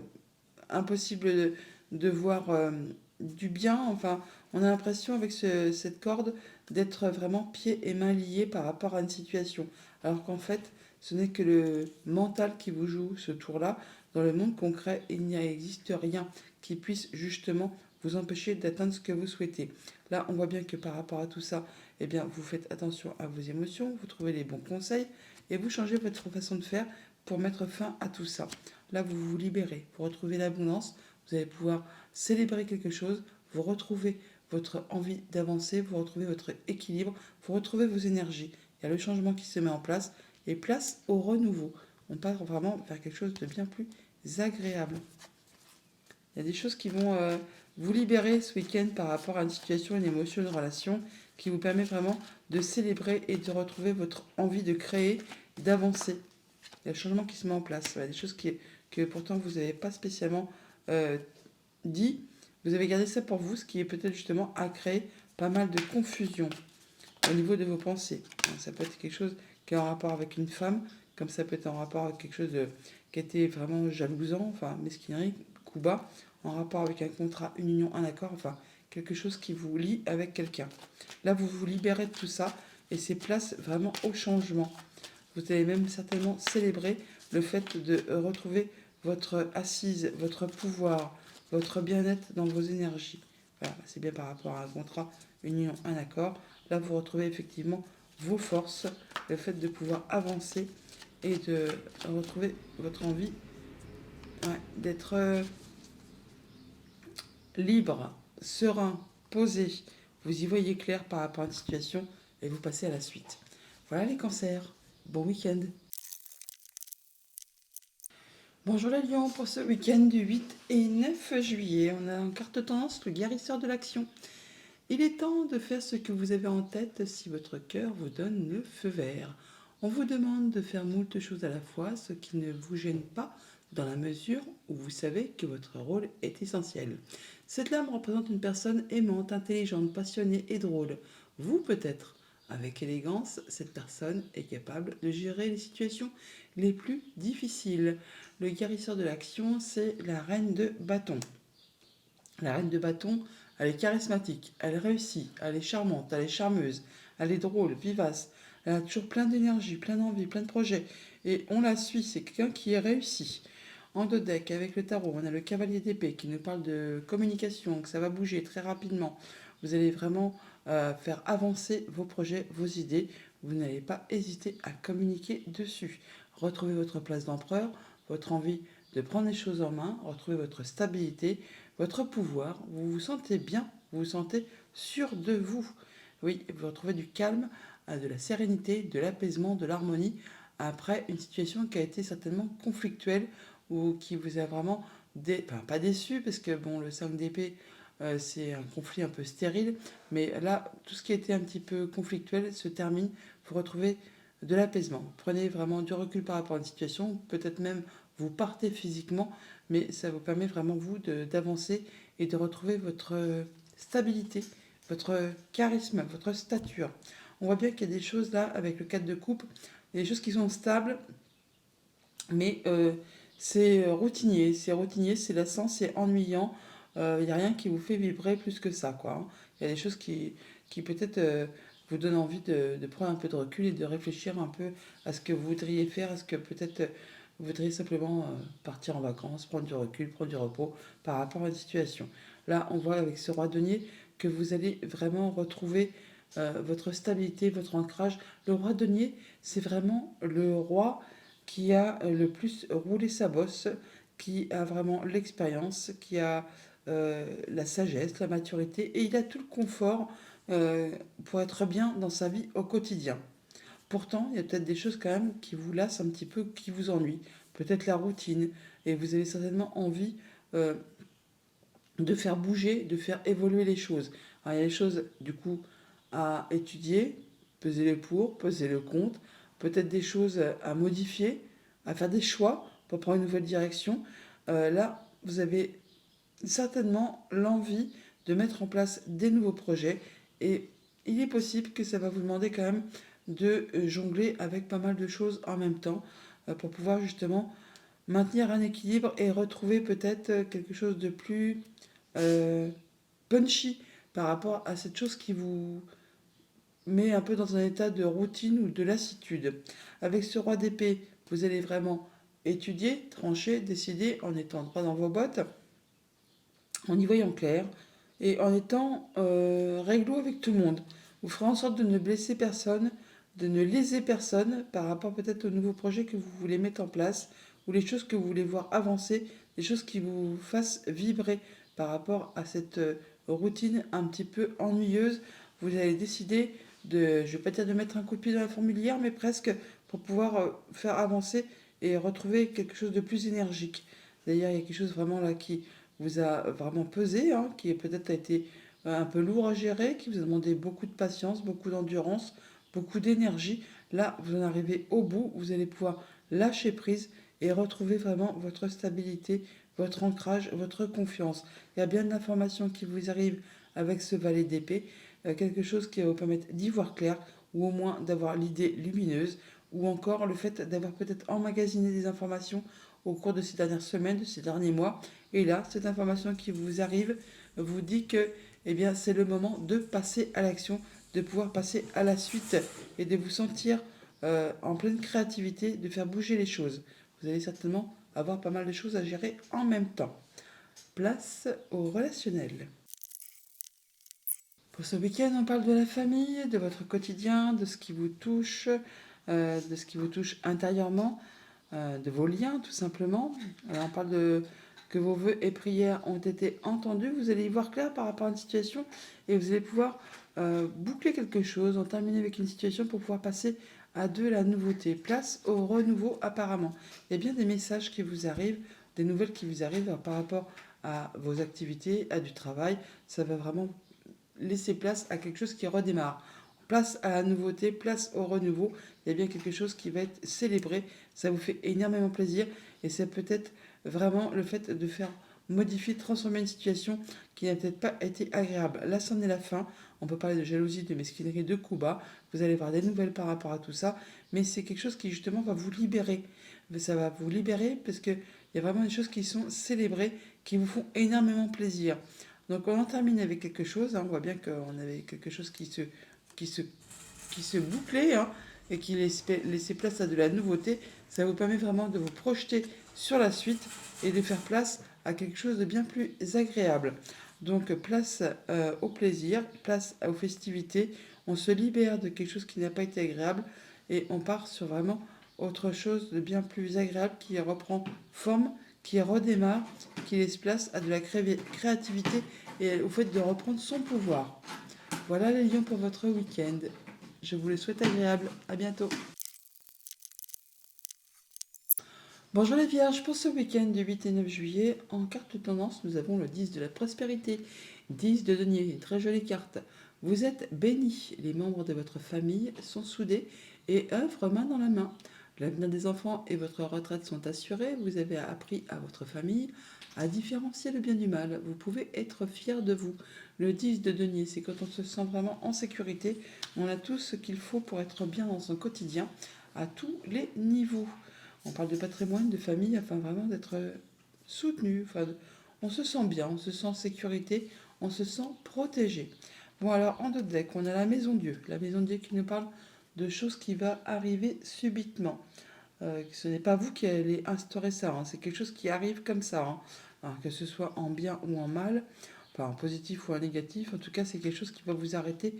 impossible de voir du bien. Enfin, on a l'impression avec cette corde d'être vraiment pieds et mains liés par rapport à une situation. Alors qu'en fait, ce n'est que le mental qui vous joue ce tour-là. Dans le monde concret, il n'y existe rien qui puisse justement vous empêcher d'atteindre ce que vous souhaitez. Là, on voit bien que par rapport à tout ça, eh bien, vous faites attention à vos émotions, vous trouvez les bons conseils et vous changez votre façon de faire pour mettre fin à tout ça. Là, vous vous libérez, vous retrouvez l'abondance, vous allez pouvoir célébrer quelque chose, vous retrouvez votre envie d'avancer, vous retrouvez votre équilibre, vous retrouvez vos énergies. Il y a le changement qui se met en place et place au renouveau. On part vraiment vers quelque chose de bien plus agréable. Il y a des choses qui vont vous libérer ce week-end par rapport à une situation, une émotion, une relation qui vous permet vraiment de célébrer et de retrouver votre envie de créer, d'avancer. Il y a le changement qui se met en place. Voilà, des choses que pourtant vous n'avez pas spécialement euh, dit. Vous avez gardé ça pour vous, ce qui est peut-être justement à créer pas mal de confusion au niveau de vos pensées. Ça peut être quelque chose qui est en rapport avec une femme, comme ça peut être en rapport avec quelque chose qui a été vraiment jalousant, enfin mesquinerie, coup bas, en rapport avec un contrat, une union, un accord, enfin quelque chose qui vous lie avec quelqu'un. Là, vous vous libérez de tout ça et c'est place vraiment au changement. Vous allez même certainement célébrer le fait de retrouver votre assise, votre pouvoir, votre bien-être dans vos énergies. Voilà, c'est bien par rapport à un contrat, une union, un accord. Là, vous retrouvez effectivement vos forces, le fait de pouvoir avancer et de retrouver votre envie, ouais, d'être libre, serein, posé. Vous y voyez clair par rapport à une situation et vous passez à la suite. Voilà les cancers. Bon week-end. Bonjour les lions, pour ce week-end du 8 et 9 juillet, on a en carte tendance le guérisseur de l'action. Il est temps de faire ce que vous avez en tête si votre cœur vous donne le feu vert. On vous demande de faire moult choses à la fois, ce qui ne vous gêne pas dans la mesure où vous savez que votre rôle est essentiel. Cette lame représente une personne aimante, intelligente, passionnée et drôle. Vous peut-être. Avec élégance, cette personne est capable de gérer les situations les plus difficiles. Le guérisseur de l'action, c'est la reine de bâton. La reine de bâton, elle est charismatique, elle réussit, elle est charmante, elle est charmeuse, elle est drôle, vivace, elle a toujours plein d'énergie, plein d'envie, plein de projets. Et on la suit, c'est quelqu'un qui est réussi. En deux decks, avec le tarot, on a le cavalier d'épée qui nous parle de communication, que ça va bouger très rapidement. Vous allez vraiment faire avancer vos projets, vos idées. Vous n'allez pas hésiter à communiquer dessus. Retrouvez votre place d'empereur, votre envie de prendre les choses en main, retrouvez votre stabilité, votre pouvoir, vous vous sentez bien, vous vous sentez sûr de vous. Oui, vous retrouvez du calme, de la sérénité, de l'apaisement, de l'harmonie après une situation qui a été certainement conflictuelle ou qui vous a vraiment, enfin, pas déçu parce que bon, le 5 d'épée, c'est un conflit un peu stérile, mais là, tout ce qui était un petit peu conflictuel se termine, vous retrouvez de l'apaisement. Prenez vraiment du recul par rapport à une situation, peut-être même vous partez physiquement, mais ça vous permet vraiment, vous, d'avancer et de retrouver votre stabilité, votre charisme, votre stature. On voit bien qu'il y a des choses là, avec le 4 de coupe, il y a des choses qui sont stables, mais c'est routinier, c'est lassant, c'est ennuyant. Il n'y a rien qui vous fait vibrer plus que ça, quoi, hein. Il y a des choses qui peut-être vous donnent envie de prendre un peu de recul et de réfléchir un peu à ce que vous voudriez faire, à ce que peut-être vous voudriez simplement partir en vacances, prendre du recul, prendre du repos par rapport à une situation. Là, on voit avec ce roi denier que vous allez vraiment retrouver votre stabilité, votre ancrage. Le roi denier, c'est vraiment le roi qui a le plus roulé sa bosse, qui a vraiment l'expérience, qui a la sagesse, la maturité, et il a tout le confort pour être bien dans sa vie au quotidien. Pourtant, il y a peut-être des choses quand même qui vous lassent un petit peu, qui vous ennuient. Peut-être la routine, et vous avez certainement envie euh, de faire bouger, de faire évoluer les choses. Alors, il y a des choses, du coup, à étudier, peser le pour, peser le contre, peut-être des choses à modifier, à faire des choix pour prendre une nouvelle direction. Là, vous avez certainement l'envie de mettre en place des nouveaux projets et il est possible que ça va vous demander quand même de jongler avec pas mal de choses en même temps pour pouvoir justement maintenir un équilibre et retrouver peut-être quelque chose de plus euh, punchy par rapport à cette chose qui vous met un peu dans un état de routine ou de lassitude. Avec ce roi d'épée, vous allez vraiment étudier, trancher, décider en étant droit dans vos bottes, en y voyant clair et en étant réglo avec tout le monde. Vous ferez en sorte de ne blesser personne, de ne léser personne par rapport peut-être aux nouveaux projets que vous voulez mettre en place ou les choses que vous voulez voir avancer, des choses qui vous fassent vibrer par rapport à cette routine un petit peu ennuyeuse. Vous allez décider de, je ne vais pas dire de mettre un coup de pied dans la fourmilière, mais presque pour pouvoir faire avancer et retrouver quelque chose de plus énergique. D'ailleurs, il y a quelque chose vraiment là qui vous a vraiment pesé, hein, qui peut-être a été un peu lourd à gérer, qui vous a demandé beaucoup de patience, beaucoup d'endurance, beaucoup d'énergie. Là, vous en arrivez au bout, vous allez pouvoir lâcher prise et retrouver vraiment votre stabilité, votre ancrage, votre confiance. Il y a bien de l'information qui vous arrive avec ce valet d'épée, quelque chose qui va vous permettre d'y voir clair, ou au moins d'avoir l'idée lumineuse, ou encore le fait d'avoir peut-être emmagasiné des informations au cours de ces dernières semaines, de ces derniers mois. Et là, cette information qui vous arrive vous dit que eh bien, c'est le moment de passer à l'action, de pouvoir passer à la suite et de vous sentir en pleine créativité, de faire bouger les choses. Vous allez certainement avoir pas mal de choses à gérer en même temps. Place au relationnel. Pour ce week-end, on parle de la famille, de votre quotidien, de ce qui vous touche, de ce qui vous touche intérieurement, de vos liens tout simplement. Alors, on parle de que vos vœux et prières ont été entendus. Vous allez y voir clair par rapport à une situation et vous allez pouvoir boucler quelque chose, en terminer avec une situation pour pouvoir passer à de la nouveauté. Place au renouveau apparemment. Il y a bien des messages qui vous arrivent, des nouvelles qui vous arrivent par rapport à vos activités, à du travail. Ça va vraiment laisser place à quelque chose qui redémarre. Place à la nouveauté, place au renouveau. Il y a bien quelque chose qui va être célébré. Ça vous fait énormément plaisir. Et c'est peut-être vraiment le fait de faire modifier, transformer une situation qui n'a peut-être pas été agréable. Là, c'en est la fin. On peut parler de jalousie, de mesquinerie, de coups bas. Vous allez voir des nouvelles par rapport à tout ça. Mais c'est quelque chose qui justement va vous libérer. Ça va vous libérer parce qu'il y a vraiment des choses qui sont célébrées, qui vous font énormément plaisir. Donc on en termine avec quelque chose, hein. On voit bien qu'on avait quelque chose qui se, qui se bouclait, hein, et qui laissait place à de la nouveauté. Ça vous permet vraiment de vous projeter sur la suite et de faire place à quelque chose de bien plus agréable. Donc place au plaisir, place aux festivités. On se libère de quelque chose qui n'a pas été agréable et on part sur vraiment autre chose de bien plus agréable qui reprend forme, qui redémarre, qui laisse place à de la créativité et au fait de reprendre son pouvoir. Voilà les lions pour votre week-end. Je vous le souhaite agréable. À bientôt. Bonjour les vierges, pour ce week-end du 8 et 9 juillet, en carte tendance, nous avons le 10 de la prospérité, 10 de denier, une très jolie carte. Vous êtes bénis, les membres de votre famille sont soudés et œuvrent main dans la main. L'avenir des enfants et votre retraite sont assurés. Vous avez appris à votre famille à différencier le bien du mal. Vous pouvez être fier de vous. Le 10 de denier, c'est quand on se sent vraiment en sécurité. On a tout ce qu'il faut pour être bien dans son quotidien à tous les niveaux. On parle de patrimoine, de famille, afin vraiment d'être soutenu. Enfin, on se sent bien, on se sent en sécurité, on se sent protégé. Bon, alors en deux decks, on a la maison Dieu. La maison Dieu qui nous parle de choses qui va arriver subitement. Ce n'est pas vous qui allez instaurer ça, hein, c'est quelque chose qui arrive comme ça. Hein. Alors, que ce soit en bien ou en mal, enfin en positif ou en négatif, en tout cas c'est quelque chose qui va vous arrêter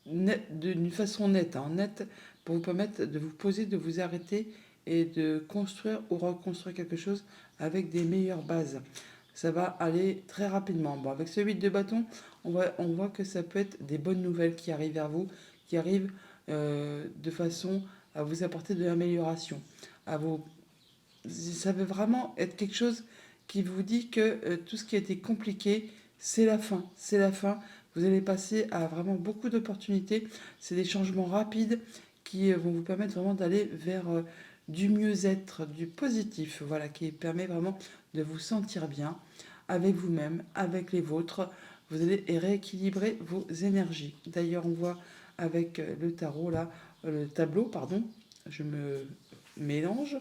d'une façon nette, hein, nette, pour vous permettre de vous poser, de vous arrêter et de construire ou reconstruire quelque chose avec des meilleures bases. Ça va aller très rapidement. Bon, avec ce 8 de bâton, on voit que ça peut être des bonnes nouvelles qui arrivent vers vous, qui arrivent de façon à vous apporter de l'amélioration. Ça veut vraiment être quelque chose qui vous dit que tout ce qui a été compliqué, c'est la fin. C'est la fin. Vous allez passer à vraiment beaucoup d'opportunités. C'est des changements rapides qui vont vous permettre vraiment d'aller vers du mieux-être, du positif, voilà, qui permet vraiment de vous sentir bien avec vous-même, avec les vôtres. Vous allez rééquilibrer vos énergies. D'ailleurs, on voit avec le tarot, là, le tableau, pardon, je me mélange.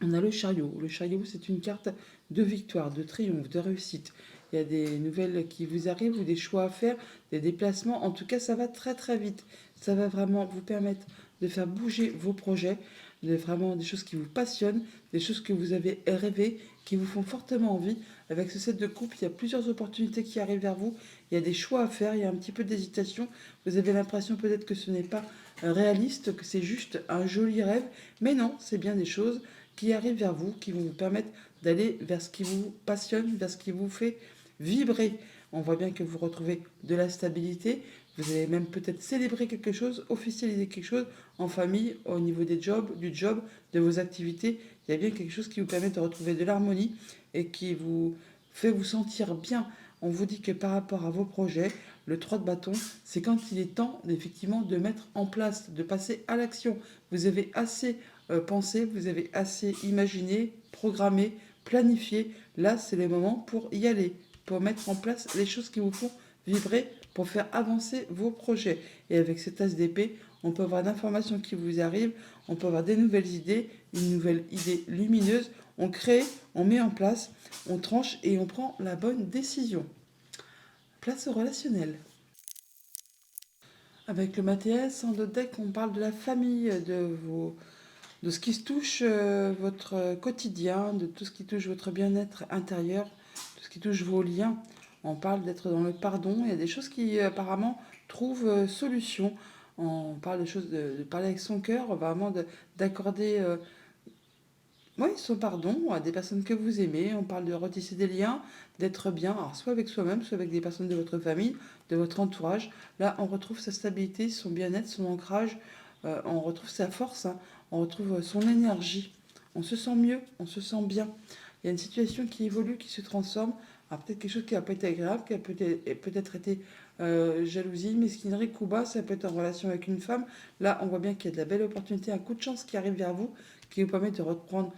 On a le chariot. Le chariot, c'est une carte de victoire, de triomphe, de réussite. Il y a des nouvelles qui vous arrivent ou des choix à faire, des déplacements. En tout cas, ça va très très vite. Ça va vraiment vous permettre de faire bouger vos projets, de vraiment des choses qui vous passionnent, des choses que vous avez rêvé, qui vous font fortement envie. Avec ce set de coupe, il y a plusieurs opportunités qui arrivent vers vous. Il y a des choix à faire, il y a un petit peu d'hésitation. Vous avez l'impression peut-être que ce n'est pas réaliste, que c'est juste un joli rêve. Mais non, c'est bien des choses qui arrivent vers vous, qui vont vous permettre d'aller vers ce qui vous passionne, vers ce qui vous fait vibrer. On voit bien que vous retrouvez de la stabilité. Vous allez même peut-être célébrer quelque chose, officialiser quelque chose en famille, au niveau des jobs, du job, de vos activités. Il y a bien quelque chose qui vous permet de retrouver de l'harmonie et qui vous fait vous sentir bien. On vous dit que par rapport à vos projets, le 3 de bâton, c'est quand il est temps effectivement de mettre en place, de passer à l'action. Vous avez assez pensé, vous avez assez imaginé, programmé, planifié. Là, c'est le moment pour y aller, pour mettre en place les choses qui vous font vibrer, pour faire avancer vos projets. Et avec cet as d'épée, on peut avoir d'informations qui vous arrivent, on peut avoir des nouvelles idées, une nouvelle idée lumineuse. On crée, on met en place, on tranche et on prend la bonne décision. Place au relationnel. Avec le Mathias, en d'autres deck, on parle de la famille, de ce qui se touche votre quotidien, de tout ce qui touche votre bien-être intérieur, tout ce qui touche vos liens. On parle d'être dans le pardon. Il y a des choses qui apparemment trouvent solution. On parle des choses de parler avec son cœur, vraiment d'accorder oui, son pardon à des personnes que vous aimez. On parle de retisser des liens, d'être bien, alors soit avec soi-même, soit avec des personnes de votre famille, de votre entourage. Là, on retrouve sa stabilité, son bien-être, son ancrage. On retrouve sa force, hein, on retrouve son énergie. On se sent mieux, on se sent bien. Il y a une situation qui évolue, qui se transforme. Alors peut-être quelque chose qui n'a pas été agréable, qui a peut-être été jalousie, mesquinerie, coup bas, ça peut être en relation avec une femme. Là, on voit bien qu'il y a de la belle opportunité, un coup de chance qui arrive vers vous, qui vous permet de reprendre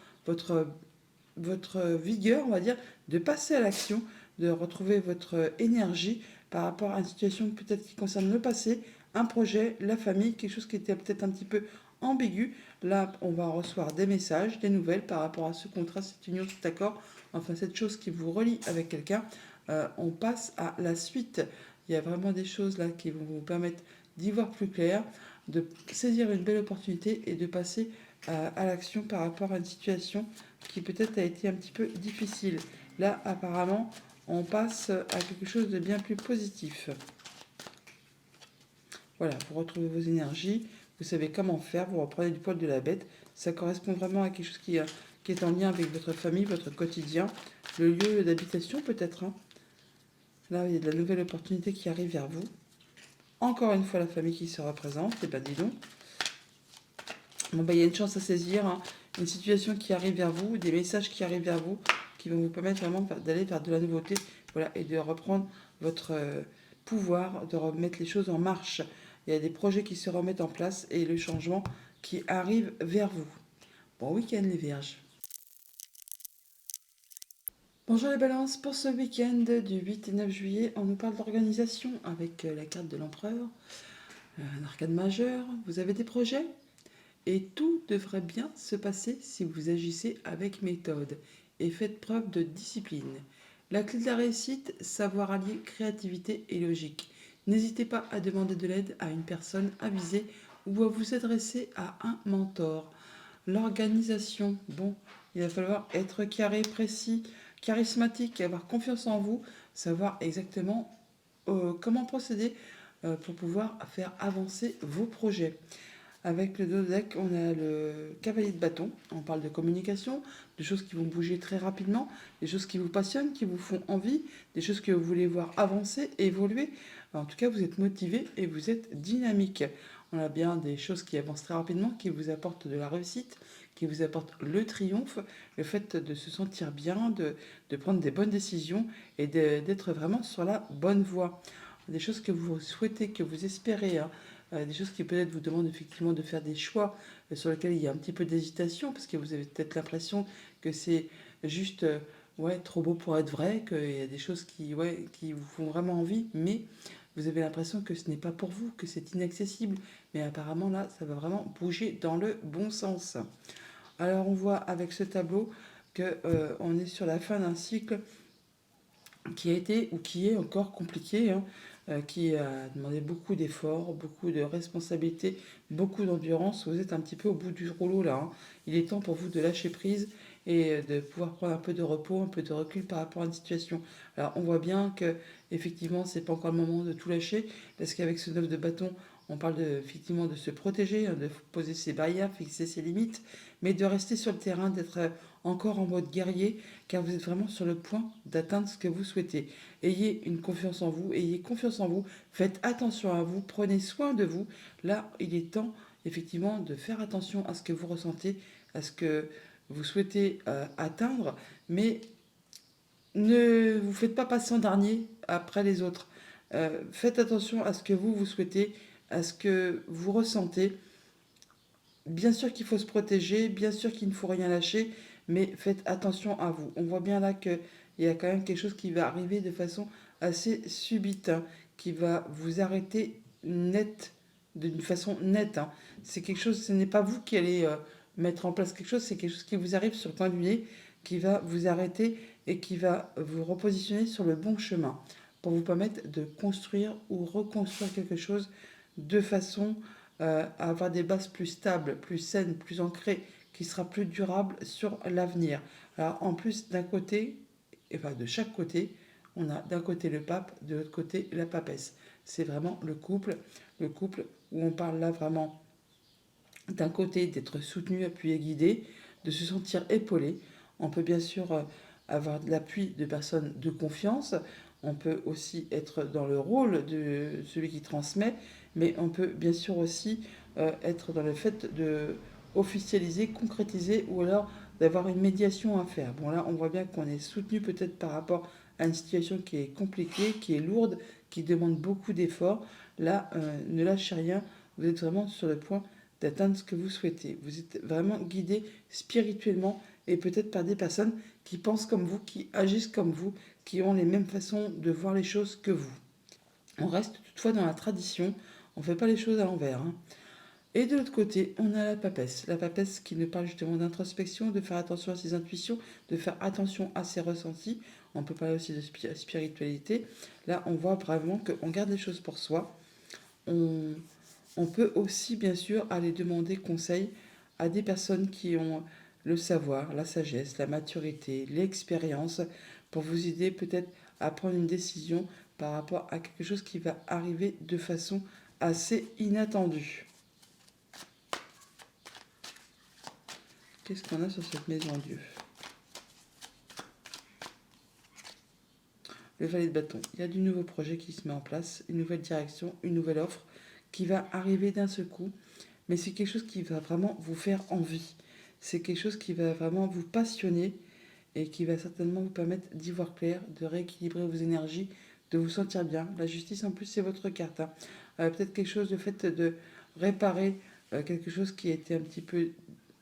votre vigueur, on va dire, de passer à l'action, de retrouver votre énergie par rapport à une situation peut-être qui concerne le passé, un projet, la famille, quelque chose qui était peut-être un petit peu ambigu. Là, on va recevoir des messages, des nouvelles par rapport à ce contrat, cette union, cet accord, enfin cette chose qui vous relie avec quelqu'un. On passe à la suite. Il y a vraiment des choses là qui vont vous permettre d'y voir plus clair, de saisir une belle opportunité et de passer à l'action par rapport à une situation qui peut-être a été un petit peu difficile. Là, apparemment, on passe à quelque chose de bien plus positif. Voilà, vous retrouvez vos énergies, vous savez comment faire, vous reprenez du poil de la bête. Ça correspond vraiment à quelque chose qui est en lien avec votre famille, votre quotidien, le lieu d'habitation peut-être. Hein. Là, il y a de la nouvelle opportunité qui arrive vers vous. Encore une fois, la famille qui se représente, et ben dis donc. Bon, il y a une chance à saisir, hein, une situation qui arrive vers vous, des messages qui arrivent vers vous, qui vont vous permettre vraiment d'aller vers de la nouveauté, voilà, et de reprendre votre pouvoir, de remettre les choses en marche. Il y a des projets qui se remettent en place et le changement qui arrive vers vous. Bon week-end les Vierges. Bonjour les balances, pour ce week-end du 8 et 9 juillet, on nous parle d'organisation avec la carte de l'empereur, un arcane majeur. Vous avez des projets et tout devrait bien se passer si vous agissez avec méthode et faites preuve de discipline. La clé de la réussite, savoir allier créativité et logique. N'hésitez pas à demander de l'aide à une personne avisée ou à vous adresser à un mentor. L'organisation, bon, il va falloir être carré, précis, charismatique, avoir confiance en vous, savoir exactement comment procéder pour pouvoir faire avancer vos projets. Avec le dos deck, on a le cavalier de bâton. On parle de communication, de choses qui vont bouger très rapidement, des choses qui vous passionnent, qui vous font envie, des choses que vous voulez voir avancer, évoluer. En tout cas, vous êtes motivé et vous êtes dynamique. On a bien des choses qui avancent très rapidement, qui vous apportent de la réussite, qui vous apportent le triomphe, le fait de se sentir bien, de prendre des bonnes décisions et d'être vraiment sur la bonne voie. Des choses que vous souhaitez, que vous espérez, hein, des choses qui peut-être vous demandent effectivement de faire des choix sur lesquels il y a un petit peu d'hésitation, parce que vous avez peut-être l'impression que c'est juste ouais, trop beau pour être vrai, qu'il y a des choses qui vous font vraiment envie, mais vous avez l'impression que ce n'est pas pour vous, que c'est inaccessible. Mais apparemment là, ça va vraiment bouger dans le bon sens. Alors on voit avec ce tableau que on est sur la fin d'un cycle qui a été ou qui est encore compliqué, hein, qui a demandé beaucoup d'efforts, beaucoup de responsabilités, beaucoup d'endurance. Vous êtes un petit peu au bout du rouleau là, hein. Il est temps pour vous de lâcher prise et de pouvoir prendre un peu de repos, un peu de recul par rapport à une situation. Alors on voit bien que effectivement c'est pas encore le moment de tout lâcher, parce qu'avec ce 9 de bâton, on parle effectivement de se protéger, hein, de poser ses barrières, fixer ses limites, mais de rester sur le terrain, d'être encore en mode guerrier, car vous êtes vraiment sur le point d'atteindre ce que vous souhaitez. Ayez une confiance en vous, ayez confiance en vous, faites attention à vous, prenez soin de vous. Là, il est temps effectivement de faire attention à ce que vous ressentez, à ce que vous souhaitez atteindre, mais ne vous faites pas passer en dernier après les autres. Faites attention à ce que vous souhaitez, à ce que vous ressentez. Bien sûr qu'il faut se protéger, bien sûr qu'il ne faut rien lâcher, mais faites attention à vous. On voit bien là qu'il y a quand même quelque chose qui va arriver de façon assez subite, hein, qui va vous arrêter net, d'une façon nette, hein. C'est quelque chose, ce n'est pas vous qui allez mettre en place quelque chose, c'est quelque chose qui vous arrive sur le coin du nez, qui va vous arrêter et qui va vous repositionner sur le bon chemin pour vous permettre de construire ou reconstruire quelque chose de façon à avoir des bases plus stables, plus saines, plus ancrées, qui sera plus durable sur l'avenir. Alors en plus d'un côté, enfin de chaque côté, on a d'un côté le pape, de l'autre côté la papesse. C'est vraiment le couple où on parle là vraiment d'un côté d'être soutenu, appuyé, guidé, de se sentir épaulé. On peut bien sûr avoir de l'appui de personnes de confiance. On peut aussi être dans le rôle de celui qui transmet, mais on peut bien sûr aussi être dans le fait de officialiser, concrétiser ou alors d'avoir une médiation à faire. Bon là, on voit bien qu'on est soutenu peut-être par rapport à une situation qui est compliquée, qui est lourde, qui demande beaucoup d'efforts. Là, ne lâchez rien, vous êtes vraiment sur le point d'atteindre ce que vous souhaitez. Vous êtes vraiment guidé spirituellement et peut-être par des personnes qui pensent comme vous, qui agissent comme vous, qui ont les mêmes façons de voir les choses que vous. On reste toutefois dans la tradition, on ne fait pas les choses à l'envers, hein. Et de l'autre côté, on a la papesse qui nous parle justement d'introspection, de faire attention à ses intuitions, de faire attention à ses ressentis. On peut parler aussi de spiritualité. Là, on voit vraiment qu'on garde les choses pour soi. On peut aussi, bien sûr, aller demander conseil à des personnes qui ont le savoir, la sagesse, la maturité, l'expérience, pour vous aider peut-être à prendre une décision par rapport à quelque chose qui va arriver de façon assez inattendue. Qu'est-ce qu'on a sur cette maison Dieu? Le valet de bâton. Il y a du nouveau projet qui se met en place, une nouvelle direction, une nouvelle offre qui va arriver d'un seul coup. Mais c'est quelque chose qui va vraiment vous faire envie. C'est quelque chose qui va vraiment vous passionner et qui va certainement vous permettre d'y voir clair, de rééquilibrer vos énergies, de vous sentir bien. La justice, en plus, c'est votre carte, hein. Peut-être quelque chose, le fait de réparer quelque chose qui a été un petit peu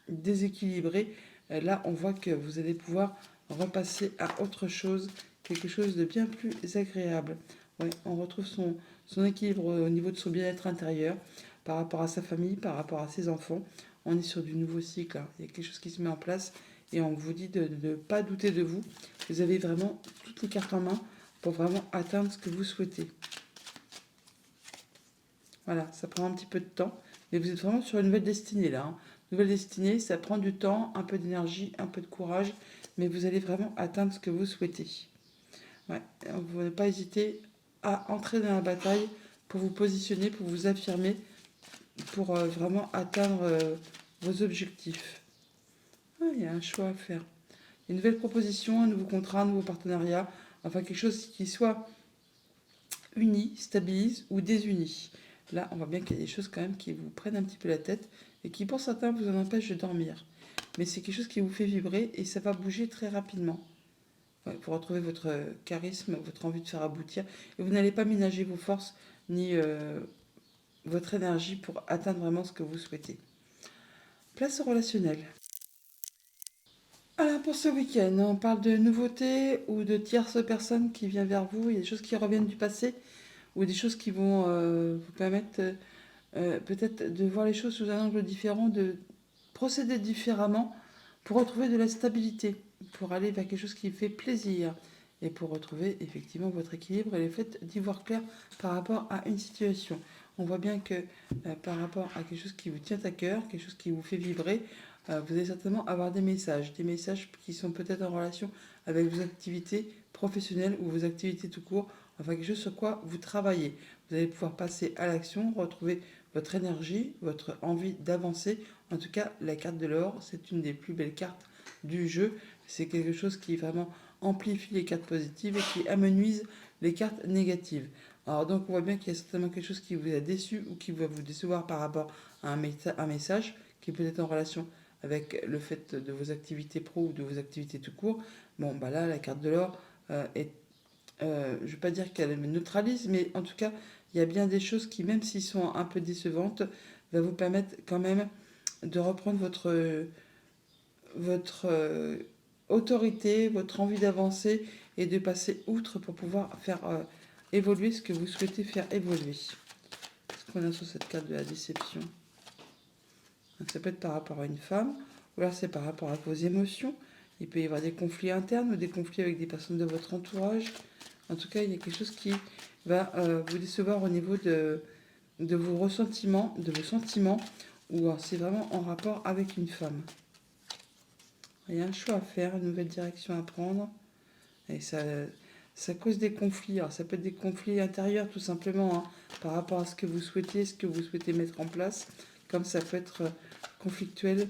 déséquilibré. Là, on voit que vous allez pouvoir repasser à autre chose, quelque chose de bien plus agréable. Ouais, on retrouve son équilibre au niveau de son bien-être intérieur, par rapport à sa famille, par rapport à ses enfants. On est sur du nouveau cycle, hein. Il y a quelque chose qui se met en place et on vous dit de ne pas douter de vous. Vous avez vraiment toutes les cartes en main pour vraiment atteindre ce que vous souhaitez. Voilà, ça prend un petit peu de temps, mais vous êtes vraiment sur une nouvelle destinée là, hein. Nouvelle destinée, ça prend du temps, un peu d'énergie, un peu de courage, mais vous allez vraiment atteindre ce que vous souhaitez. Ouais, vous n'avez pas hésiter à entrer dans la bataille pour vous positionner, pour vous affirmer, pour vraiment atteindre vos objectifs. Ah, il y a un choix à faire. Une nouvelle proposition, un nouveau contrat, un nouveau partenariat, enfin quelque chose qui soit uni, stabilise ou désuni. Là, on voit bien qu'il y a des choses quand même qui vous prennent un petit peu la tête et qui pour certains vous en empêchent de dormir. Mais c'est quelque chose qui vous fait vibrer et ça va bouger très rapidement. Ouais, pour retrouver votre charisme, votre envie de faire aboutir. Et vous n'allez pas ménager vos forces ni votre énergie pour atteindre vraiment ce que vous souhaitez. Place au relationnel. Alors pour ce week-end, on parle de nouveautés ou de tierces personnes qui viennent vers vous. Il y a des choses qui reviennent du passé ou des choses qui vont vous permettre peut-être de voir les choses sous un angle différent, de procéder différemment pour retrouver de la stabilité, pour aller vers quelque chose qui fait plaisir et pour retrouver effectivement votre équilibre et le fait d'y voir clair par rapport à une situation. On voit bien que par rapport à quelque chose qui vous tient à cœur, quelque chose qui vous fait vibrer, vous allez certainement avoir des messages qui sont peut-être en relation avec vos activités professionnelles ou vos activités tout court, enfin quelque chose sur quoi vous travaillez. Vous allez pouvoir passer à l'action, retrouver votre énergie, votre envie d'avancer. En tout cas, la carte de l'or, c'est une des plus belles cartes du jeu. C'est quelque chose qui vraiment amplifie les cartes positives et qui amenuise les cartes négatives. Alors donc on voit bien qu'il y a certainement quelque chose qui vous a déçu ou qui va vous décevoir par rapport à un message qui peut être en relation avec le fait de vos activités pro ou de vos activités tout court. Bon, bah là, la carte de l'or est je ne vais pas dire qu'elle me neutralise, mais en tout cas, il y a bien des choses qui, même s'ils sont un peu décevantes, va vous permettre quand même de reprendre votre autorité, votre envie d'avancer et de passer outre pour pouvoir faire évoluer ce que vous souhaitez faire évoluer. Ce qu'on a sur cette carte de la déception. Donc ça peut être par rapport à une femme, ou alors c'est par rapport à vos émotions. Il peut y avoir des conflits internes ou des conflits avec des personnes de votre entourage. En tout cas, il y a quelque chose qui va vous décevoir au niveau de vos ressentiments, de vos sentiments, ou c'est vraiment en rapport avec une femme. Il y a un choix à faire, une nouvelle direction à prendre, et ça cause des conflits. Alors, ça peut être des conflits intérieurs tout simplement, hein, par rapport à ce que vous souhaitez mettre en place, comme ça peut être conflictuel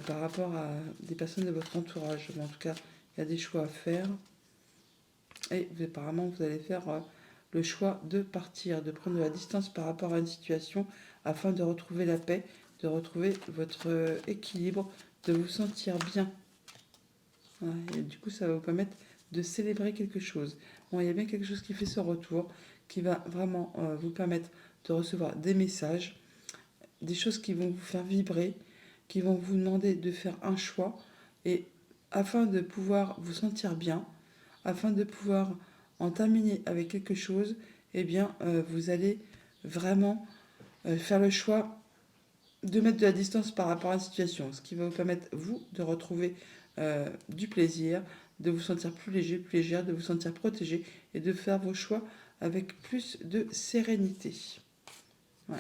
par rapport à des personnes de votre entourage. Mais en tout cas, il y a des choix à faire. Et apparemment, vous allez faire le choix de partir, de prendre de la distance par rapport à une situation afin de retrouver la paix, de retrouver votre équilibre, de vous sentir bien. Voilà, et du coup, ça va vous permettre de célébrer quelque chose. Bon, il y a bien quelque chose qui fait son retour, qui va vraiment vous permettre de recevoir des messages, des choses qui vont vous faire vibrer, qui vont vous demander de faire un choix. Et afin de pouvoir vous sentir bien, afin de pouvoir en terminer avec quelque chose, eh bien, vous allez vraiment faire le choix de mettre de la distance par rapport à une situation, ce qui va vous permettre, vous, de retrouver du plaisir, de vous sentir plus léger, plus légère, de vous sentir protégé et de faire vos choix avec plus de sérénité. Ouais.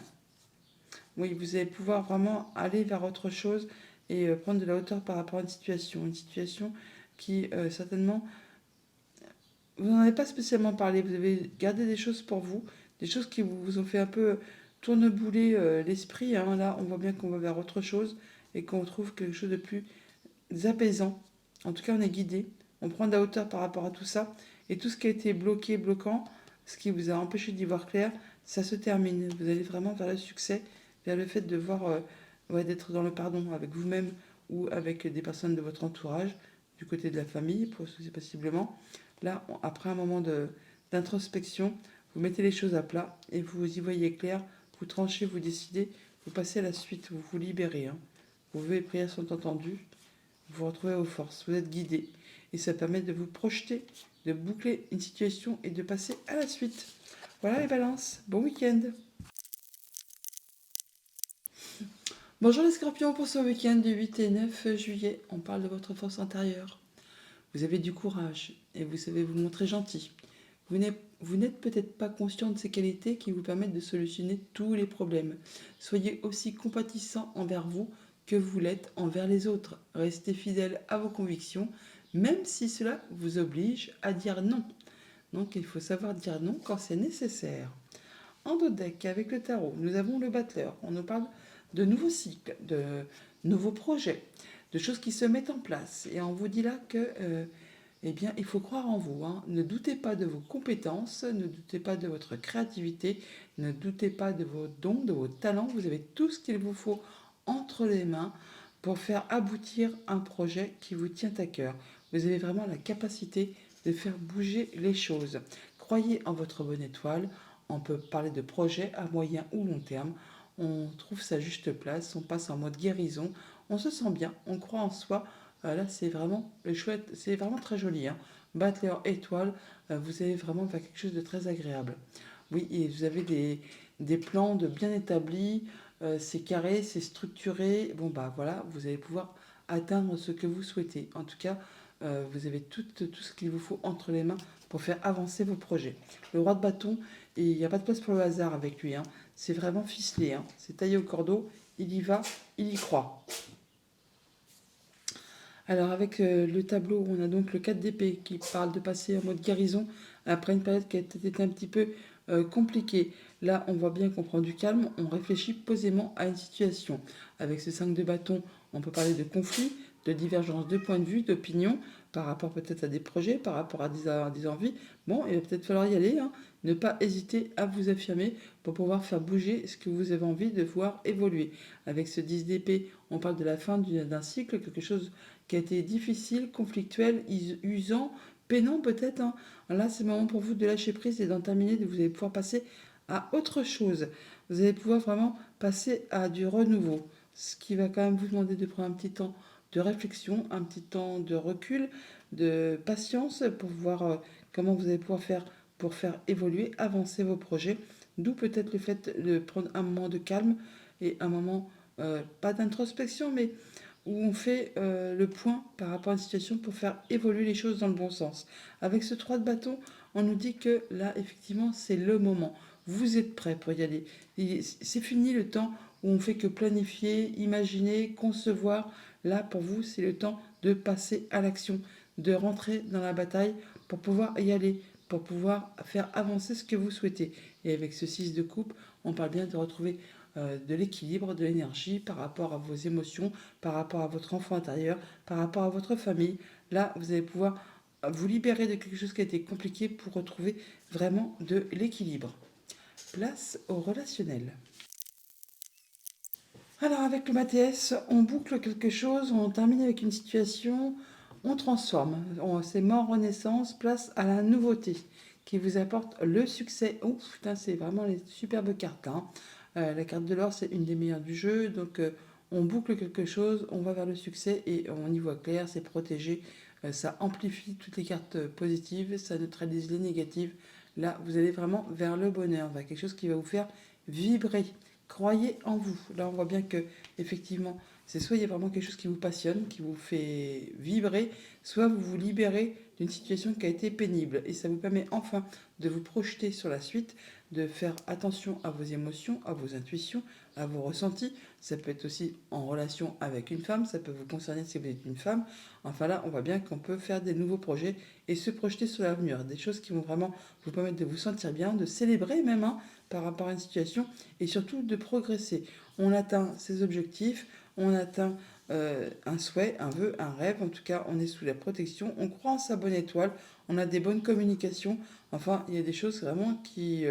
Oui, vous allez pouvoir vraiment aller vers autre chose et prendre de la hauteur par rapport à une situation qui certainement vous n'en avez pas spécialement parlé, vous avez gardé des choses pour vous, des choses qui vous ont fait un peu tournebouler l'esprit, hein. Là, on voit bien qu'on va vers autre chose et qu'on trouve quelque chose de plus apaisant. En tout cas, on est guidé, on prend de la hauteur par rapport à tout ça. Et tout ce qui a été bloqué, bloquant, ce qui vous a empêché d'y voir clair, ça se termine. Vous allez vraiment vers le succès, vers le fait de voir, ouais, d'être dans le pardon avec vous-même ou avec des personnes de votre entourage, du côté de la famille, possiblement. Là, après un moment d'introspection, vous mettez les choses à plat et vous y voyez clair, vous tranchez, vous décidez vous passez à la suite, vous vous libérez. Hein. Vos prières sont entendues, vous vous retrouvez aux forces, vous êtes guidé. Et ça permet de vous projeter, de boucler une situation et de passer à la suite. Voilà les balances, bon week-end. Bonjour les scorpions, pour ce week-end du 8 et 9 juillet, on parle de votre force intérieure. Vous avez du courage et vous savez vous montrer gentil. Vous n'êtes peut-être pas conscient de ces qualités qui vous permettent de solutionner tous les problèmes. Soyez aussi compatissant envers vous que vous l'êtes envers les autres. Restez fidèle à vos convictions, même si cela vous oblige à dire non. Donc il faut savoir dire non quand c'est nécessaire. En dos deck, avec le tarot, nous avons le battleur. On nous parle de nouveaux cycles, de nouveaux projets, de choses qui se mettent en place. Et on vous dit là que eh bien, il faut croire en vous. Hein. Ne doutez pas de vos compétences, ne doutez pas de votre créativité, ne doutez pas de vos dons, de vos talents. Vous avez tout ce qu'il vous faut entre les mains pour faire aboutir un projet qui vous tient à cœur. Vous avez vraiment la capacité de faire bouger les choses. Croyez en votre bonne étoile. On peut parler de projet à moyen ou long terme. On trouve sa juste place, on passe en mode guérison, on se sent bien, on croit en soi. Là, c'est vraiment chouette, c'est vraiment très joli. Hein. Battleur étoile, vous avez vraiment fait quelque chose de très agréable. Oui, et vous avez des plans de bien établis, c'est carré, c'est structuré. Bon, bah voilà, vous allez pouvoir atteindre ce que vous souhaitez. En tout cas, vous avez tout ce qu'il vous faut entre les mains pour faire avancer vos projets. Le roi de bâton, il n'y a pas de place pour le hasard avec lui. Hein. C'est vraiment ficelé. Hein. C'est taillé au cordeau. Il y va, il y croit. Alors avec le tableau, on a donc le 4 d'épée qui parle de passer en mode guérison après une période qui a été un petit peu compliquée. Là, on voit bien qu'on prend du calme, on réfléchit posément à une situation. Avec ce 5 de bâton, on peut parler de conflit, de divergence de points de vue, d'opinion, par rapport peut-être à des projets, par rapport à des envies. Bon, il va peut-être falloir y aller, hein. Ne pas hésiter à vous affirmer pour pouvoir faire bouger ce que vous avez envie de voir évoluer. Avec ce 10 d'épée, on parle de la fin d'un cycle, quelque chose qui a été difficile, conflictuel, usant, peinant peut-être. Hein. Là, c'est le moment pour vous de lâcher prise et d'en terminer, vous allez pouvoir passer à autre chose. Vous allez pouvoir vraiment passer à du renouveau, ce qui va quand même vous demander de prendre un petit temps de réflexion, un petit temps de recul, de patience pour voir comment vous allez pouvoir faire pour faire évoluer, avancer vos projets. D'où peut-être le fait de prendre un moment de calme et un moment, pas d'introspection, mais où on fait le point par rapport à une situation pour faire évoluer les choses dans le bon sens. Avec ce 3 de bâton, on nous dit que là, effectivement, c'est le moment. Vous êtes prêt pour y aller. C'est fini le temps où on fait que planifier, imaginer, concevoir. Là, pour vous, c'est le temps de passer à l'action, de rentrer dans la bataille pour pouvoir y aller, pour pouvoir faire avancer ce que vous souhaitez. Et avec ce 6 de coupe, on parle bien de retrouver de l'équilibre, de l'énergie par rapport à vos émotions, par rapport à votre enfant intérieur, par rapport à votre famille. Là, vous allez pouvoir vous libérer de quelque chose qui a été compliqué pour retrouver vraiment de l'équilibre. Place au relationnel. Alors avec le Mathias, on boucle quelque chose, on termine avec une situation, on transforme. C'est mort, renaissance, place à la nouveauté qui vous apporte le succès. Oh putain, c'est vraiment les superbes cartes. Hein. La carte de l'or, c'est une des meilleures du jeu. Donc on boucle quelque chose, on va vers le succès et on y voit clair, c'est protégé. Ça amplifie toutes les cartes positives, ça neutralise les négatives. Là, vous allez vraiment vers le bonheur, vers quelque chose qui va vous faire vibrer. Croyez en vous. Là, on voit bien que effectivement, c'est soit il y a vraiment quelque chose qui vous passionne, qui vous fait vibrer, soit vous vous libérez d'une situation qui a été pénible. Et ça vous permet enfin de vous projeter sur la suite, de faire attention à vos émotions, à vos intuitions, à vos ressentis. Ça peut être aussi en relation avec une femme, ça peut vous concerner si vous êtes une femme. Enfin là, on voit bien qu'on peut faire des nouveaux projets et se projeter sur l'avenir. Des choses qui vont vraiment vous permettre de vous sentir bien, de célébrer même hein, par rapport à une situation et surtout de progresser. On atteint ses objectifs, on atteint un souhait, un vœu, un rêve. En tout cas, on est sous la protection, on croit en sa bonne étoile, on a des bonnes communications. Enfin, il y a des choses vraiment qui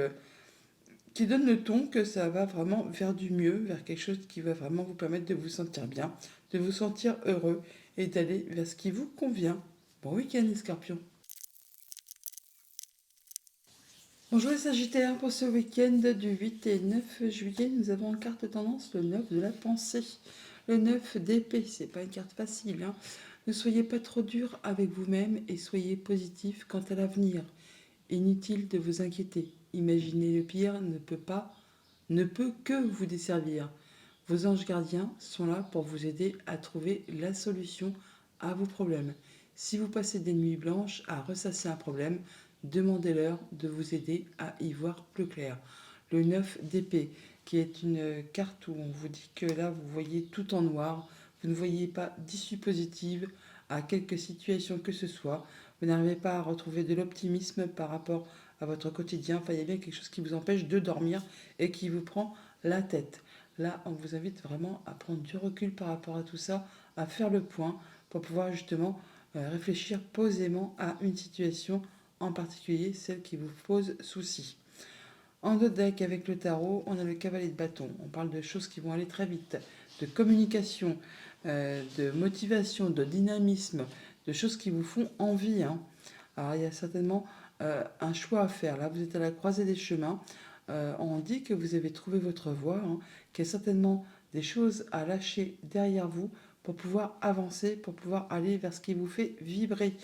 donnent le ton que ça va vraiment vers du mieux, vers quelque chose qui va vraiment vous permettre de vous sentir bien, de vous sentir heureux et d'aller vers ce qui vous convient. Bon week-end les scorpions. Bonjour les Sagittaires, pour ce week-end du 8 et 9 juillet, nous avons en carte tendance le 9 de la pensée. Le 9 d'épée, c'est pas une carte facile, hein. Ne soyez pas trop dur avec vous-même et soyez positif quant à l'avenir. Inutile de vous inquiéter. Imaginez le pire ne peut que vous desservir. Vos anges gardiens sont là pour vous aider à trouver la solution à vos problèmes. Si vous passez des nuits blanches à ressasser un problème, demandez-leur de vous aider à y voir plus clair. Le 9 d'épée, qui est une carte où on vous dit que là, vous voyez tout en noir, vous ne voyez pas d'issue positive à quelque situation que ce soit, vous n'arrivez pas à retrouver de l'optimisme par rapport à votre quotidien, enfin il y a bien quelque chose qui vous empêche de dormir et qui vous prend la tête. Là, on vous invite vraiment à prendre du recul par rapport à tout ça, à faire le point pour pouvoir justement réfléchir posément à une situation en particulier, celle qui vous pose souci. En deux decks avec le tarot, on a le cavalier de bâton. On parle de choses qui vont aller très vite, de communication, de motivation, de dynamisme, de choses qui vous font envie, hein. Alors il y a certainement un choix à faire. Là, vous êtes à la croisée des chemins. On dit que vous avez trouvé votre voie, hein, qu'il y a certainement des choses à lâcher derrière vous pour pouvoir avancer, pour pouvoir aller vers ce qui vous fait vibrer.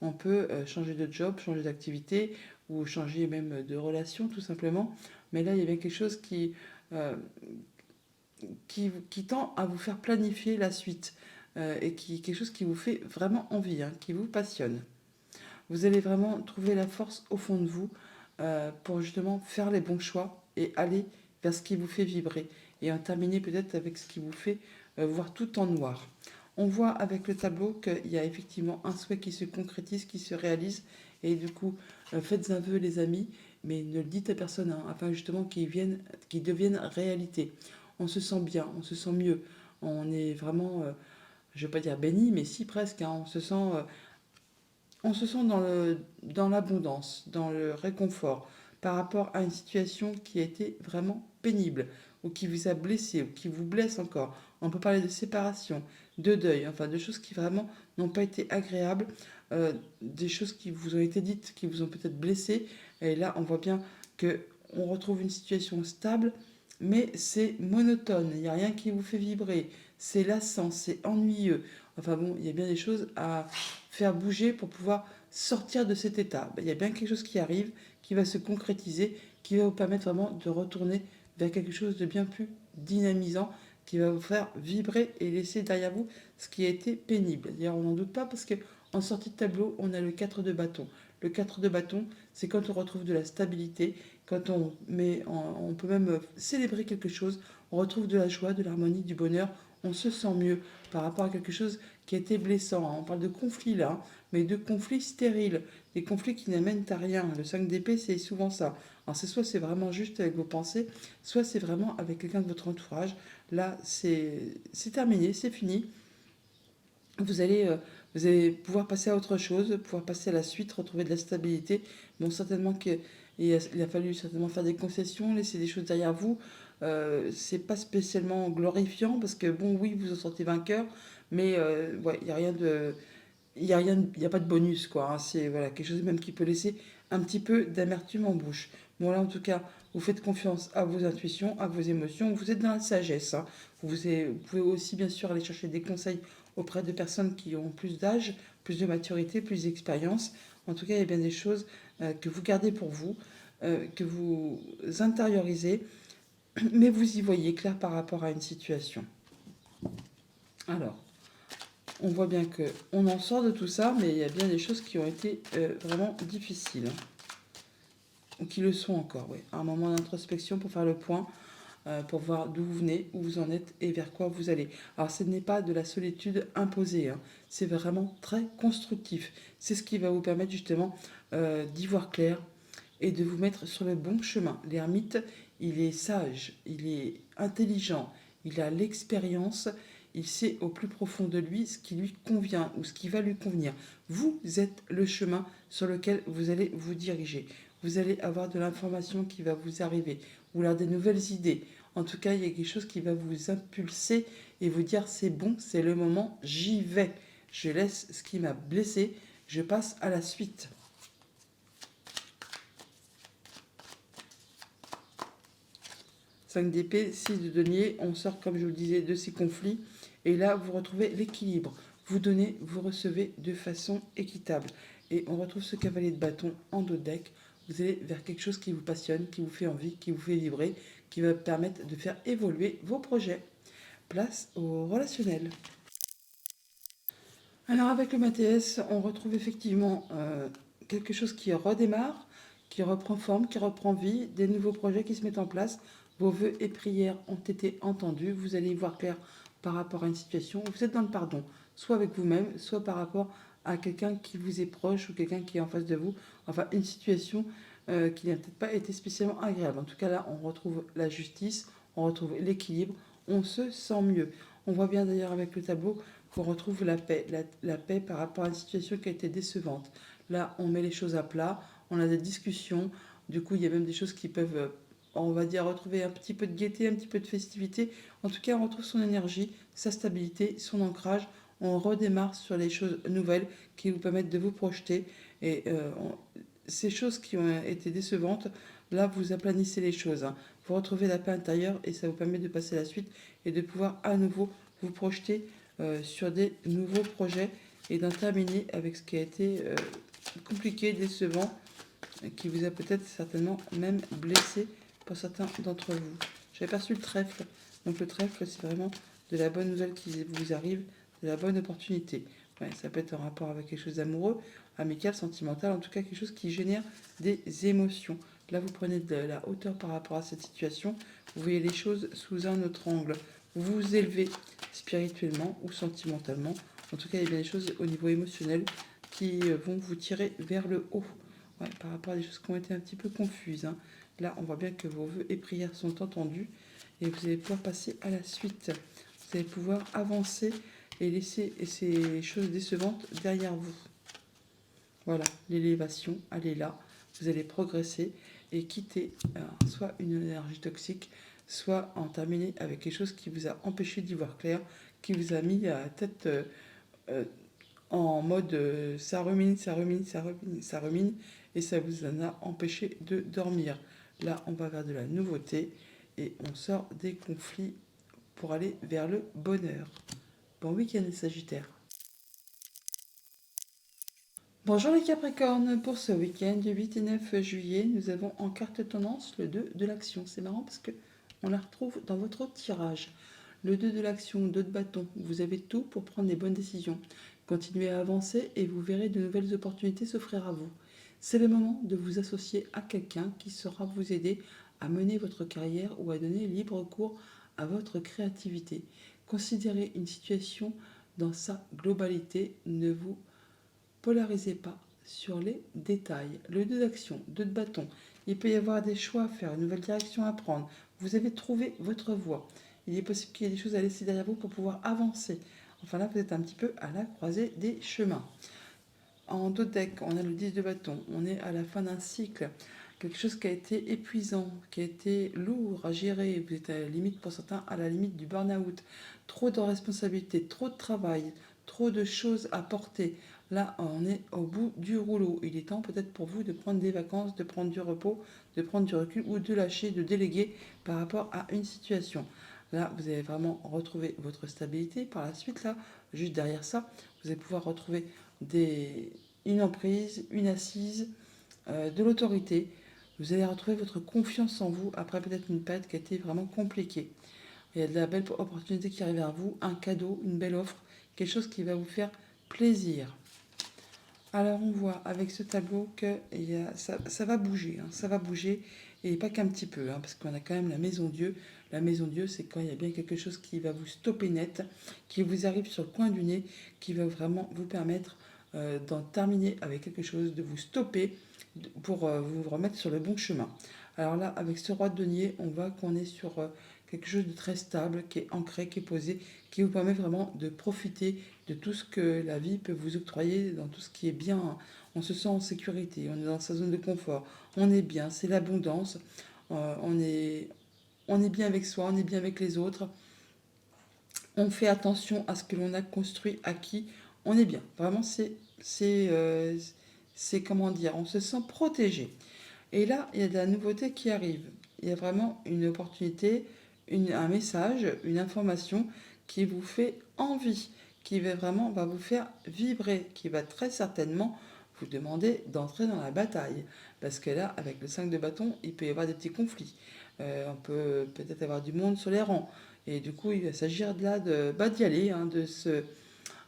On peut changer de job, changer d'activité ou changer même de relation tout simplement. Mais là, il y a bien quelque chose euh, qui tend à vous faire planifier la suite et quelque chose qui vous fait vraiment envie, hein, qui vous passionne. Vous allez vraiment trouver la force au fond de vous pour justement faire les bons choix et aller vers ce qui vous fait vibrer. Et en terminer peut-être avec ce qui vous fait voir tout en noir. On voit avec le tableau qu'il y a effectivement un souhait qui se concrétise, qui se réalise. Et du coup, faites un vœu les amis, mais ne le dites à personne, hein, afin justement qu'il devienne réalité. On se sent bien, on se sent mieux. On est vraiment, je ne vais pas dire béni, mais si presque, hein, on se sent dans l'abondance, dans le réconfort par rapport à une situation qui a été vraiment pénible ou qui vous a blessé ou qui vous blesse encore. On peut parler de séparation, de deuil, enfin de choses qui vraiment n'ont pas été agréables, des choses qui vous ont été dites, qui vous ont peut-être blessé. Et là, on voit bien que on retrouve une situation stable, mais c'est monotone. Il n'y a rien qui vous fait vibrer. C'est lassant, c'est ennuyeux. Enfin bon, il y a bien des choses à faire bouger pour pouvoir sortir de cet état. Il y a bien quelque chose qui arrive, qui va se concrétiser, qui va vous permettre vraiment de retourner vers quelque chose de bien plus dynamisant, qui va vous faire vibrer et laisser derrière vous ce qui a été pénible. D'ailleurs, on n'en doute pas parce que en sortie de tableau, on a le 4 de bâton. Le 4 de bâton, c'est quand on retrouve de la stabilité, quand on peut même célébrer quelque chose, on retrouve de la joie, de l'harmonie, du bonheur, on se sent mieux par rapport à quelque chose qui a été blessant, hein. On parle de conflits là, hein, mais de conflits stériles, des conflits qui n'amènent à rien. Le 5 d'épée, c'est souvent ça. Alors c'est soit c'est vraiment juste avec vos pensées, soit c'est vraiment avec quelqu'un de votre entourage. Là, c'est terminé, c'est fini. Vous allez, euh, vous allez pouvoir passer à autre chose, pouvoir passer à la suite, retrouver de la stabilité. Bon, certainement il a fallu certainement faire des concessions, laisser des choses derrière vous. C'est pas spécialement glorifiant parce que bon, oui, vous en sortez vainqueur, mais ouais, il y a rien de, il y a pas de bonus quoi, hein. C'est voilà quelque chose même qui peut laisser un petit peu d'amertume en bouche. Bon là, en tout cas, vous faites confiance à vos intuitions, à vos émotions. Vous êtes dans la sagesse, hein. Vous pouvez aussi bien sûr aller chercher des conseils auprès de personnes qui ont plus d'âge, plus de maturité, plus d'expérience. En tout cas, il y a bien des choses que vous gardez pour vous, que vous intériorisez, mais vous y voyez clair par rapport à une situation. Alors, on voit bien que on en sort de tout ça, mais il y a bien des choses qui ont été vraiment difficiles, hein, ou qui le sont encore, oui. Un moment d'introspection pour faire le point, pour voir d'où vous venez, où vous en êtes et vers quoi vous allez. Alors ce n'est pas de la solitude imposée, hein. C'est vraiment très constructif. C'est ce qui va vous permettre justement d'y voir clair et de vous mettre sur le bon chemin. L'ermite, il est sage, il est intelligent, il a l'expérience, il sait au plus profond de lui ce qui lui convient ou ce qui va lui convenir. Vous êtes le chemin sur lequel vous allez vous diriger. Vous allez avoir de l'information qui va vous arriver, ou alors des nouvelles idées. En tout cas, il y a quelque chose qui va vous impulser et vous dire c'est bon, c'est le moment, j'y vais. Je laisse ce qui m'a blessé, je passe à la suite. 5 d'épée, 6 de denier, on sort, comme je vous le disais, de ces conflits. Et là, vous retrouvez l'équilibre. Vous donnez, vous recevez de façon équitable. Et on retrouve ce cavalier de bâton en dos de deck. Vous allez vers quelque chose qui vous passionne, qui vous fait envie, qui vous fait vibrer, qui va permettre de faire évoluer vos projets. Place au relationnel. Alors avec le MATS, on retrouve effectivement quelque chose qui redémarre, qui reprend forme, qui reprend vie, des nouveaux projets qui se mettent en place. Vos vœux et prières ont été entendus. Vous allez y voir clair par rapport à une situation. Vous êtes dans le pardon, soit avec vous-même, soit par rapport à quelqu'un qui vous est proche ou quelqu'un qui est en face de vous. Enfin, une situation qui n'a peut-être pas été spécialement agréable. En tout cas, là, on retrouve la justice, on retrouve l'équilibre, on se sent mieux. On voit bien d'ailleurs avec le tableau qu'on retrouve la paix, la paix par rapport à une situation qui a été décevante. Là, on met les choses à plat, on a des discussions, du coup, il y a même des choses qui peuvent, on va dire, retrouver un petit peu de gaieté, un petit peu de festivité. En tout cas, on retrouve son énergie, sa stabilité, son ancrage. On redémarre sur les choses nouvelles qui vous permettent de vous projeter. Et ces choses qui ont été décevantes, là, vous aplanissez les choses, hein. Vous retrouvez la paix intérieure et ça vous permet de passer à la suite et de pouvoir à nouveau vous projeter sur des nouveaux projets et d'en terminer avec ce qui a été compliqué, décevant, qui vous a peut-être certainement même blessé pour certains d'entre vous. J'avais perçu le trèfle, donc le trèfle c'est vraiment de la bonne nouvelle qui vous arrive, de la bonne opportunité. Ouais, ça peut être en rapport avec quelque chose d'amoureux, amical, sentimental, en tout cas quelque chose qui génère des émotions. Là vous prenez de la hauteur par rapport à cette situation, vous voyez les choses sous un autre angle, vous vous élevez spirituellement ou sentimentalement. En tout cas, il y a bien des choses au niveau émotionnel qui vont vous tirer vers le haut. Ouais, par rapport à des choses qui ont été un petit peu confuses, hein. Là, on voit bien que vos vœux et prières sont entendus et vous allez pouvoir passer à la suite. Vous allez pouvoir avancer et laisser ces choses décevantes derrière vous. Voilà, l'élévation, elle est là. Vous allez progresser et quitter soit une énergie toxique, soit en terminer avec quelque chose qui vous a empêché d'y voir clair, qui vous a mis la tête euh, en mode ça rumine, ça rumine, ça rumine, ça rumine, et ça vous en a empêché de dormir. Là, on va vers de la nouveauté et on sort des conflits pour aller vers le bonheur. Bon week-end les Sagittaires. Bonjour les Capricornes, pour ce week-end du 8 et 9 juillet, nous avons en carte tendance le 2 de l'action. C'est marrant parce que on la retrouve dans votre tirage. Le 2 de l'action, 2 de bâton, vous avez tout pour prendre les bonnes décisions. Continuez à avancer et vous verrez de nouvelles opportunités s'offrir à vous. C'est le moment de vous associer à quelqu'un qui saura vous aider à mener votre carrière ou à donner libre cours à votre créativité. Considérez une situation dans sa globalité, ne vous polarisez pas sur les détails. Le 2 d'action, 2 de bâton. Il peut y avoir des choix à faire, une nouvelle direction à prendre. Vous avez trouvé votre voie. Il est possible qu'il y ait des choses à laisser derrière vous pour pouvoir avancer. Enfin là, vous êtes un petit peu à la croisée des chemins. En dos de deck, on a le 10 de bâton. On est à la fin d'un cycle. Quelque chose qui a été épuisant, qui a été lourd à gérer. Vous êtes à la limite, pour certains, à la limite du burn-out. Trop de responsabilités, trop de travail, trop de choses à porter. Là, on est au bout du rouleau. Il est temps peut-être pour vous de prendre des vacances, de prendre du repos, de prendre du recul ou de lâcher, de déléguer par rapport à une situation. Là, vous allez vraiment retrouver votre stabilité. Par la suite, là, juste derrière ça, vous allez pouvoir retrouver une emprise, une assise, de l'autorité. Vous allez retrouver votre confiance en vous après peut-être une période qui a été vraiment compliquée. Il y a de la belle opportunité qui arrive vers vous, un cadeau, une belle offre, quelque chose qui va vous faire plaisir. Alors on voit avec ce tableau que ça va bouger, hein, ça va bouger, et pas qu'un petit peu, hein, parce qu'on a quand même la maison Dieu. La maison Dieu, c'est quand il y a bien quelque chose qui va vous stopper net, qui vous arrive sur le coin du nez, qui va vraiment vous permettre d'en terminer avec quelque chose, de vous stopper pour vous remettre sur le bon chemin. Alors là, avec ce roi de denier, on voit qu'on est sur quelque chose de très stable, qui est ancré, qui est posé, qui vous permet vraiment de profiter de tout ce que la vie peut vous octroyer, dans tout ce qui est bien. On se sent en sécurité, on est dans sa zone de confort, on est bien, c'est l'abondance, on est bien avec soi, on est bien avec les autres, on fait attention à ce que l'on a construit, acquis, on est bien. Vraiment, c'est comment dire, on se sent protégé. Et là, il y a de la nouveauté qui arrive. il y a vraiment une opportunité, un message, une information qui vous fait envie, qui va vraiment va vous faire vibrer, qui va très certainement vous demander d'entrer dans la bataille. Parce que là, avec le 5 de bâton, il peut y avoir des petits conflits. On peut peut-être avoir du monde sur les rangs. Et du coup, il va s'agir de là d'y aller, hein,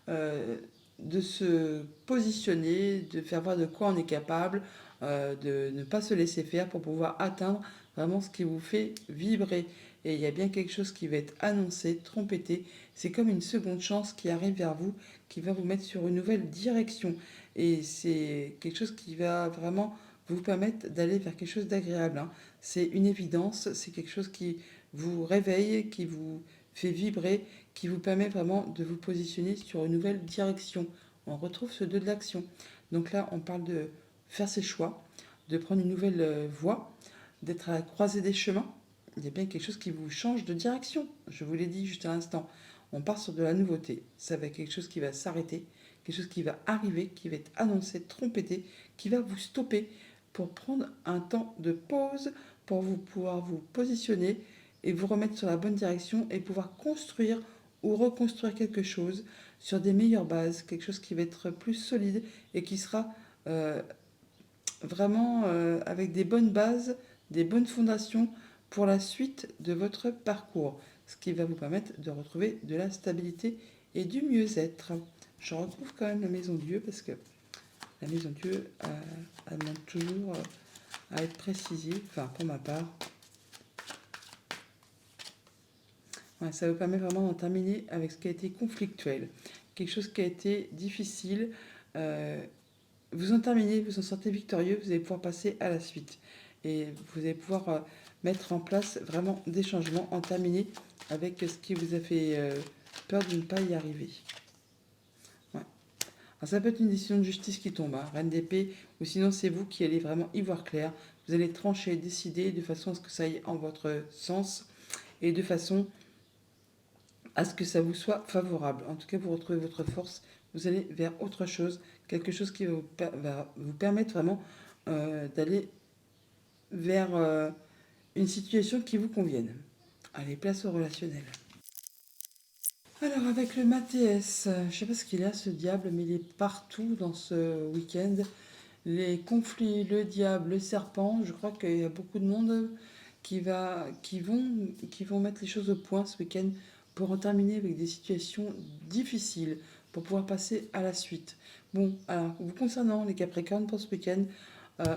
euh, de se positionner, de faire voir de quoi on est capable, de ne pas se laisser faire pour pouvoir atteindre vraiment ce qui vous fait vibrer. Et il y a bien quelque chose qui va être annoncé, trompetté. C'est comme une seconde chance qui arrive vers vous, qui va vous mettre sur une nouvelle direction. Et c'est quelque chose qui va vraiment vous permettre d'aller vers quelque chose d'agréable, hein. C'est une évidence, c'est quelque chose qui vous réveille, qui vous fait vibrer, qui vous permet vraiment de vous positionner sur une nouvelle direction. On retrouve ce 2 de l'action. Donc là, on parle de faire ses choix, de prendre une nouvelle voie, d'être à la croisée des chemins. Il y a bien quelque chose qui vous change de direction. Je vous l'ai dit juste à l'instant. On part sur de la nouveauté. Ça va être quelque chose qui va s'arrêter, quelque chose qui va arriver, qui va être annoncé, trompetté, qui va vous stopper pour prendre un temps de pause, pour vous pouvoir vous positionner et vous remettre sur la bonne direction et pouvoir construire ou reconstruire quelque chose sur des meilleures bases, quelque chose qui va être plus solide et qui sera euh, vraiment avec des bonnes bases, des bonnes fondations pour la suite de votre parcours, ce qui va vous permettre de retrouver de la stabilité et du mieux-être. Je retrouve quand même la maison Dieu parce que la maison Dieu, elle demande toujours à être précisée, enfin pour ma part. Ouais, ça vous permet vraiment d'en terminer avec ce qui a été conflictuel, quelque chose qui a été difficile. euh, Vous en terminez, vous en sortez victorieux, vous allez pouvoir passer à la suite. Et vous allez pouvoir mettre en place vraiment des changements, en terminer avec ce qui vous a fait peur de ne pas y arriver. Ouais. Alors ça peut être une décision de justice qui tombe, hein, reine d'épée, ou sinon c'est vous qui allez vraiment y voir clair. Vous allez trancher, décider de façon à ce que ça aille en votre sens et de façon à ce que ça vous soit favorable. En tout cas, vous retrouvez votre force, vous allez vers autre chose, quelque chose qui va vous permettre vraiment d'aller vers une situation qui vous convienne. Allez, place au relationnel. Alors, avec le Mathias, je ne sais pas ce qu'il a, ce diable, mais il est partout dans ce week-end. Les conflits, le diable, le serpent, je crois qu'il y a beaucoup de monde qui vont mettre les choses au point ce week-end pour en terminer avec des situations difficiles, pour pouvoir passer à la suite. Bon, alors, vous concernant les Capricornes pour ce week-end,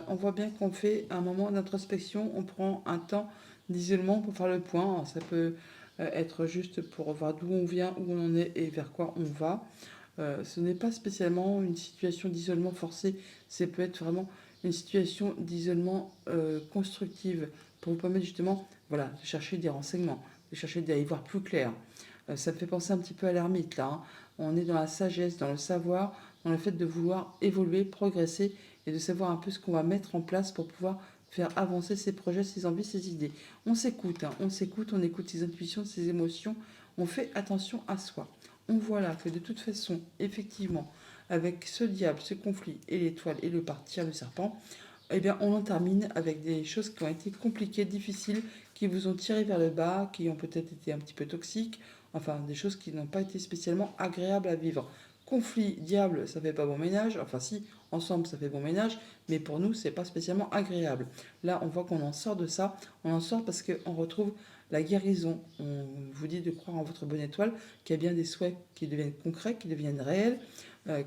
on voit bien qu'on fait un moment d'introspection, on prend un temps d'isolement pour faire le point. Alors, ça peut être juste pour voir d'où on vient, où on en est et vers quoi on va. Ce n'est pas spécialement une situation d'isolement forcé, c'est peut être vraiment une situation d'isolement constructive pour vous permettre justement voilà, de chercher des renseignements, de chercher d'y voir plus clair. Ça me fait penser un petit peu à l'ermite là, hein. On est dans la sagesse, dans le savoir, dans le fait de vouloir évoluer, progresser et de savoir un peu ce qu'on va mettre en place pour pouvoir faire avancer ses projets, ses envies, ses idées. On s'écoute, hein, on s'écoute, on écoute ses intuitions, ses émotions, on fait attention à soi. On voit là que de toute façon, effectivement, avec ce diable, ce conflit et l'étoile et le partir, le serpent, eh bien, on en termine avec des choses qui ont été compliquées, difficiles, qui vous ont tiré vers le bas, qui ont peut-être été un petit peu toxiques, enfin, des choses qui n'ont pas été spécialement agréables à vivre. Conflit, diable, ça fait pas bon ménage, enfin si, ensemble ça fait bon ménage, mais pour nous c'est pas spécialement agréable. Là on voit qu'on en sort de ça, on en sort parce qu'on retrouve la guérison. On vous dit de croire en votre bonne étoile, qu'il y a bien des souhaits qui deviennent concrets, qui deviennent réels,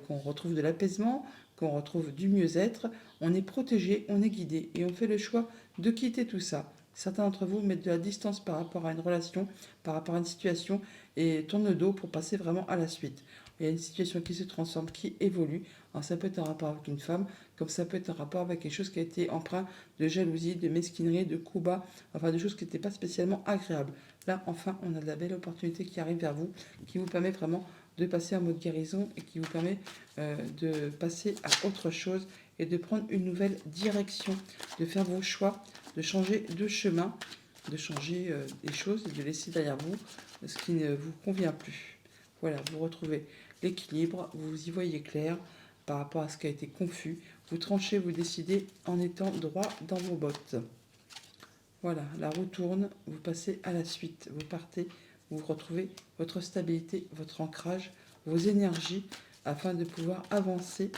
qu'on retrouve de l'apaisement, qu'on retrouve du mieux-être. On est protégé, on est guidé et on fait le choix de quitter tout ça. Certains d'entre vous mettent de la distance par rapport à une relation, par rapport à une situation et tournent le dos pour passer vraiment à la suite. Il y a une situation qui se transforme, qui évolue. Alors ça peut être un rapport avec une femme, comme ça peut être un rapport avec quelque chose qui a été empreint de jalousie, de mesquinerie, de coups bas, enfin de choses qui n'étaient pas spécialement agréables. Là, enfin, on a de la belle opportunité qui arrive vers vous, qui vous permet vraiment de passer en mode guérison et qui vous permet de passer à autre chose et de prendre une nouvelle direction, de faire vos choix, de changer de chemin, de changer des choses et de laisser derrière vous ce qui ne vous convient plus. Voilà, vous retrouvez l'équilibre, vous y voyez clair par rapport à ce qui a été confus, vous tranchez, vous décidez en étant droit dans vos bottes. Voilà, la roue tourne, vous passez à la suite, vous partez, vous retrouvez votre stabilité, votre ancrage, vos énergies, afin de pouvoir avancer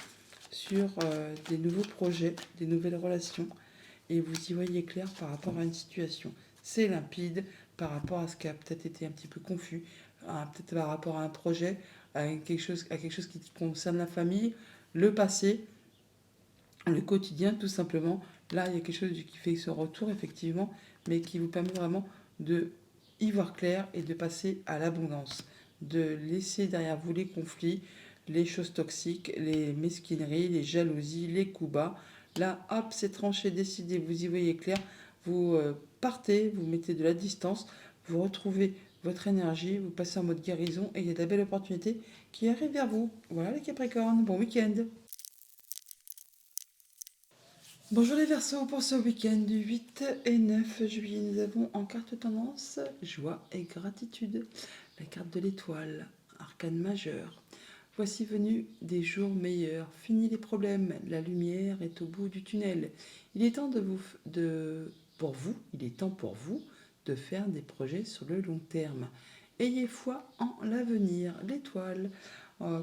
sur des nouveaux projets, des nouvelles relations, et vous y voyez clair par rapport à une situation. C'est limpide par rapport à ce qui a peut-être été un petit peu confus, peut-être par rapport à un projet, à quelque chose qui concerne la famille, le passé, le quotidien tout simplement. Là, il y a quelque chose qui fait ce retour effectivement, mais qui vous permet vraiment de y voir clair et de passer à l'abondance, de laisser derrière vous les conflits, les choses toxiques, les mesquineries, les jalousies, les coups bas. Là, hop, c'est tranché, décidé, vous y voyez clair, vous partez, vous mettez de la distance, vous retrouvez votre énergie, vous passez en mode guérison et il y a de la belle opportunité qui arrive vers vous. Voilà les Capricornes, bon week-end. Bonjour les Verseaux, pour ce week-end du 8 et 9 juillet, nous avons en carte tendance joie et gratitude, la carte de l'étoile, arcane majeur. Voici venu des jours meilleurs, fini les problèmes, la lumière est au bout du tunnel. Il est temps il est temps pour vous de faire des projets sur le long terme. Ayez foi en l'avenir, l'étoile.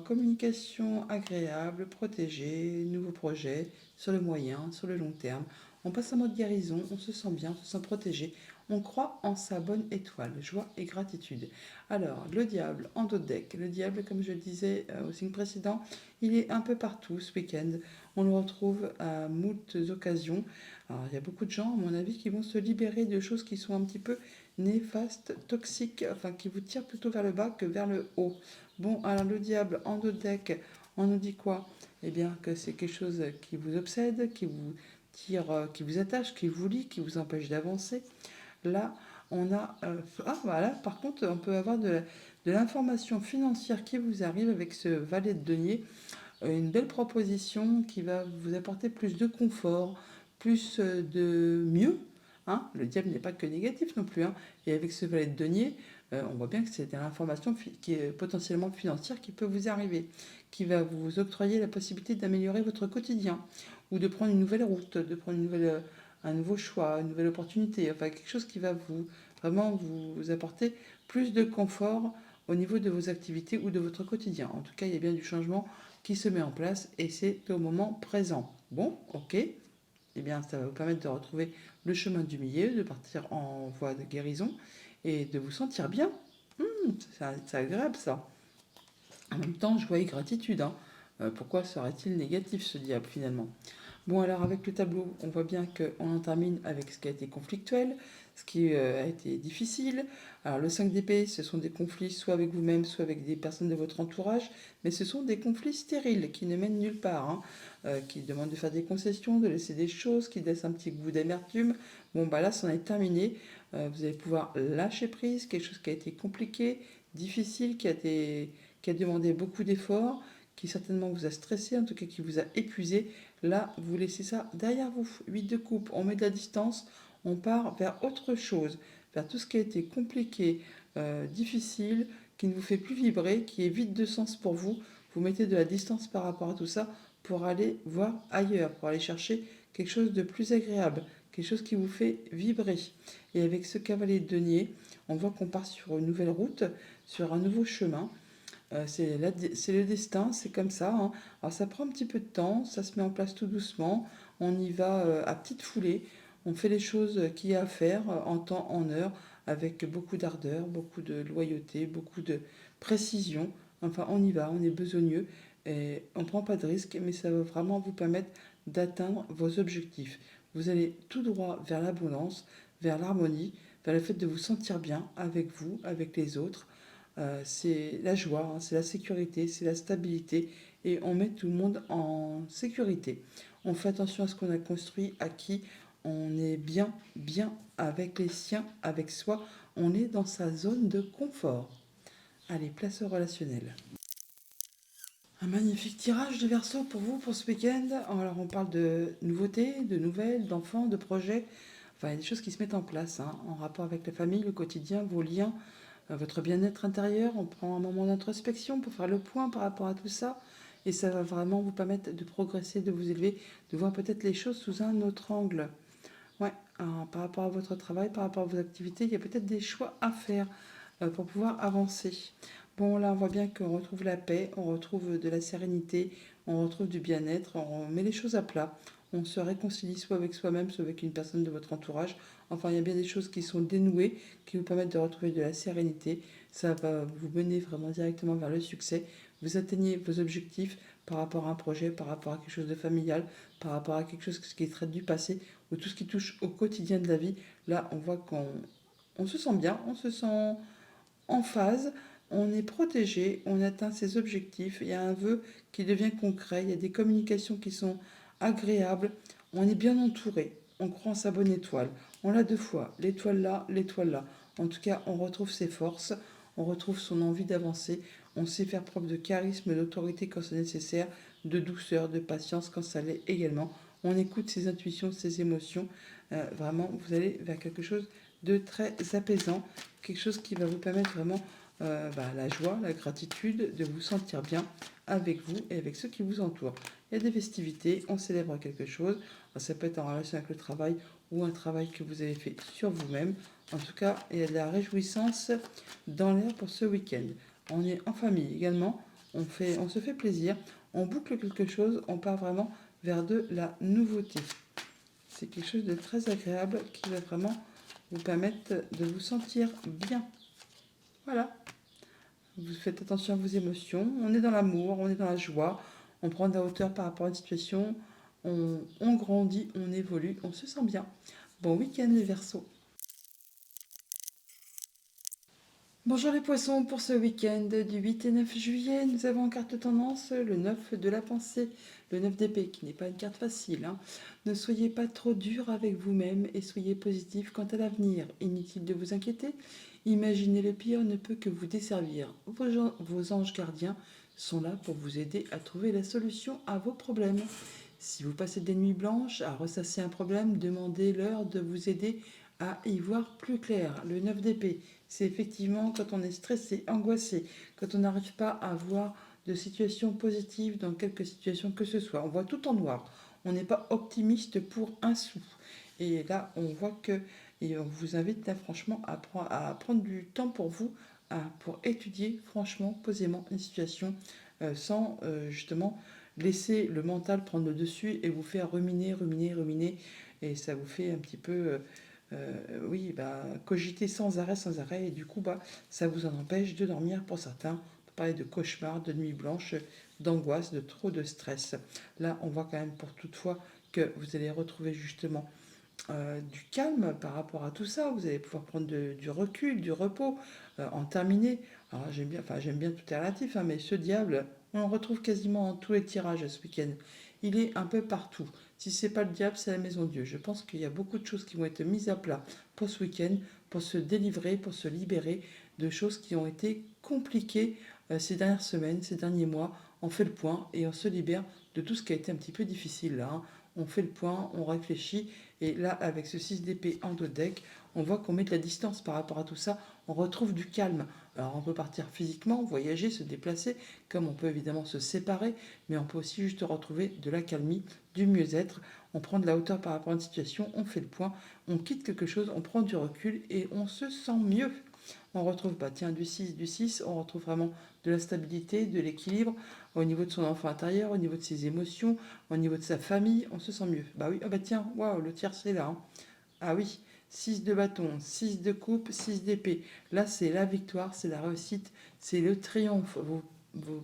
Communication agréable, protégée, nouveaux projets sur le moyen, sur le long terme. On passe en mode guérison, on se sent bien, on se sent protégé. On croit en sa bonne étoile, joie et gratitude. Alors, le diable en dos de deck. Le diable, comme je le disais au signe précédent, il est un peu partout ce week-end. On le retrouve à moult occasions. Alors, il y a beaucoup de gens, à mon avis, qui vont se libérer de choses qui sont un petit peu néfastes, toxiques, enfin qui vous tirent plutôt vers le bas que vers le haut. Bon, alors le diable en dos de deck, on nous dit quoi? Eh bien, que c'est quelque chose qui vous obsède, qui vous tire, qui vous attache, qui vous lie, qui vous empêche d'avancer. Là, on a... ah, voilà, par contre, on peut avoir de l'information financière qui vous arrive avec ce valet de denier. Une belle proposition qui va vous apporter plus de confort, plus de mieux. Hein, le diable n'est pas que négatif non plus. Hein. Et avec ce valet de denier, on voit bien que c'est de l'information qui est potentiellement financière qui peut vous arriver, qui va vous octroyer la possibilité d'améliorer votre quotidien ou de prendre une nouvelle route, de prendre un nouveau choix, une nouvelle opportunité. Enfin, quelque chose qui va vraiment vous apporter plus de confort au niveau de vos activités ou de votre quotidien. En tout cas, il y a bien du changement qui se met en place et c'est au moment présent. Bon, ok. Eh bien, ça va vous permettre de retrouver le chemin du milieu, de partir en voie de guérison et de vous sentir bien. C'est agréable ça. En même temps, joie et gratitude. Hein. Pourquoi serait-il négatif ce diable finalement? Bon, alors avec le tableau, on voit bien qu'on en termine avec ce qui a été conflictuel, ce qui a été difficile. Alors le 5 d'épée, ce sont des conflits soit avec vous-même, soit avec des personnes de votre entourage, mais ce sont des conflits stériles qui ne mènent nulle part, hein, qui demandent de faire des concessions, de laisser des choses, qui laissent un petit goût d'amertume. Bon, bah là, c'en est terminé. Vous allez pouvoir lâcher prise, quelque chose qui a été compliqué, difficile, qui a demandé beaucoup d'efforts, qui certainement vous a stressé, en tout cas qui vous a épuisé. Là, vous laissez ça derrière vous. 8 de coupe, on met de la distance, on part vers autre chose, vers tout ce qui a été compliqué, difficile, qui ne vous fait plus vibrer, qui est vide de sens pour vous. Vous mettez de la distance par rapport à tout ça pour aller voir ailleurs, pour aller chercher quelque chose de plus agréable, quelque chose qui vous fait vibrer. Et avec ce cavalier de denier, on voit qu'on part sur une nouvelle route, sur un nouveau chemin. C'est le destin, c'est comme ça. Hein. Alors ça prend un petit peu de temps, ça se met en place tout doucement, on y va à petite foulée, on fait les choses qu'il y a à faire en temps, en heure, avec beaucoup d'ardeur, beaucoup de loyauté, beaucoup de précision. Enfin, on y va, on est besogneux, et on ne prend pas de risques, mais ça va vraiment vous permettre d'atteindre vos objectifs. Vous allez tout droit vers l'abondance, vers l'harmonie, vers le fait de vous sentir bien avec vous, avec les autres. C'est la joie, hein, c'est la sécurité, c'est la stabilité et on met tout le monde en sécurité. On fait attention à ce qu'on a construit, à qui on est bien avec les siens, avec soi. On est dans sa zone de confort. Allez, place au relationnel. Un magnifique tirage de Verseau pour vous pour ce week-end. Alors on parle de nouveautés, de nouvelles, d'enfants, de projets. Enfin, il y a des choses qui se mettent en place hein, en rapport avec la famille, le quotidien, vos liens, votre bien-être intérieur. On prend un moment d'introspection pour faire le point par rapport à tout ça. Et ça va vraiment vous permettre de progresser, de vous élever, de voir peut-être les choses sous un autre angle. Ouais, alors, par rapport à votre travail, par rapport à vos activités, il y a peut-être des choix à faire pour pouvoir avancer. Bon, là, on voit bien qu'on retrouve la paix, on retrouve de la sérénité, on retrouve du bien-être, on met les choses à plat, on se réconcilie soit avec soi-même, soit avec une personne de votre entourage. Enfin, il y a bien des choses qui sont dénouées, qui vous permettent de retrouver de la sérénité. Ça va vous mener vraiment directement vers le succès. Vous atteignez vos objectifs par rapport à un projet, par rapport à quelque chose de familial, par rapport à quelque chose qui traite du passé, ou tout ce qui touche au quotidien de la vie. Là, on voit qu'on se sent bien, on se sent en phase, on est protégé, on atteint ses objectifs, il y a un vœu qui devient concret, il y a des communications qui sont agréables, on est bien entouré, on croit en sa bonne étoile. On l'a deux fois, l'étoile là, l'étoile là. En tout cas, on retrouve ses forces, on retrouve son envie d'avancer, on sait faire preuve de charisme, d'autorité quand c'est nécessaire, de douceur, de patience quand ça l'est également. On écoute ses intuitions, ses émotions. Vraiment, vous allez vers quelque chose de très apaisant, quelque chose qui va vous permettre vraiment la joie, la gratitude, de vous sentir bien avec vous et avec ceux qui vous entourent. Il y a des festivités, on célèbre quelque chose, ça peut être en relation avec le travail ou un travail que vous avez fait sur vous-même. En tout cas, il y a de la réjouissance dans l'air pour ce week-end. On est en famille également, on se fait plaisir, on boucle quelque chose, on part vraiment vers de la nouveauté. C'est quelque chose de très agréable qui va vraiment vous permettre de vous sentir bien. Voilà. Vous faites attention à vos émotions. On est dans l'amour, on est dans la joie. On prend de la hauteur par rapport à une situation. On grandit, on évolue, on se sent bien. Bon week-end les Verseaux. Bonjour les poissons, pour ce week-end du 8 et 9 juillet, nous avons en carte tendance le 9 de la pensée, le 9 d'épée, qui n'est pas une carte facile. Ne soyez pas trop dur avec vous-même et soyez positif quant à l'avenir. Inutile de vous inquiéter, imaginer le pire ne peut que vous desservir. Vos anges gardiens sont là pour vous aider à trouver la solution à vos problèmes. Si vous passez des nuits blanches à ressasser un problème, demandez-leur de vous aider à y voir plus clair. Le 9 d'épée, c'est effectivement quand on est stressé, angoissé, quand on n'arrive pas à voir de situations positives dans quelque situation que ce soit. On voit tout en noir. On n'est pas optimiste pour un sou. Et là, on voit que, et on vous invite là, franchement à prendre du temps pour vous, pour étudier franchement, posément une situation, sans justement laisser le mental prendre le dessus et vous faire ruminer, ruminer, ruminer. Et ça vous fait un petit peu oui, cogiter sans arrêt, sans arrêt, et du coup, ça vous en empêche de dormir pour certains. On peut parler de cauchemars, de nuits blanches, d'angoisse, de trop de stress. Là, on voit quand même pour toutefois que vous allez retrouver justement du calme par rapport à tout ça. Vous allez pouvoir prendre du recul, du repos, en terminer. Alors j'aime bien tout est relatif, mais ce diable, on le retrouve quasiment en tous les tirages ce week-end. Il est un peu partout. Si c'est pas le diable, c'est la maison de Dieu. Je pense qu'il y a beaucoup de choses qui vont être mises à plat pour ce week-end, pour se délivrer, pour se libérer de choses qui ont été compliquées ces dernières semaines, ces derniers mois. On fait le point et on se libère de tout ce qui a été un petit peu difficile là. On fait le point, on réfléchit et là, avec ce 6 d'épée en dos de deck, on voit qu'on met de la distance par rapport à tout ça, on retrouve du calme. Alors on peut partir physiquement, voyager, se déplacer, comme on peut évidemment se séparer, mais on peut aussi juste retrouver de la calmie, du mieux-être. On prend de la hauteur par rapport à une situation, on fait le point, on quitte quelque chose, on prend du recul et on se sent mieux. On retrouve du 6, on retrouve vraiment de la stabilité, de l'équilibre au niveau de son enfant intérieur, au niveau de ses émotions, au niveau de sa famille, on se sent mieux. Bah oui, tiens, waouh, le tiercé là. Ah oui, 6 de bâton, 6 de coupe, 6 d'épée. Là, c'est la victoire, c'est la réussite, c'est le triomphe. Vous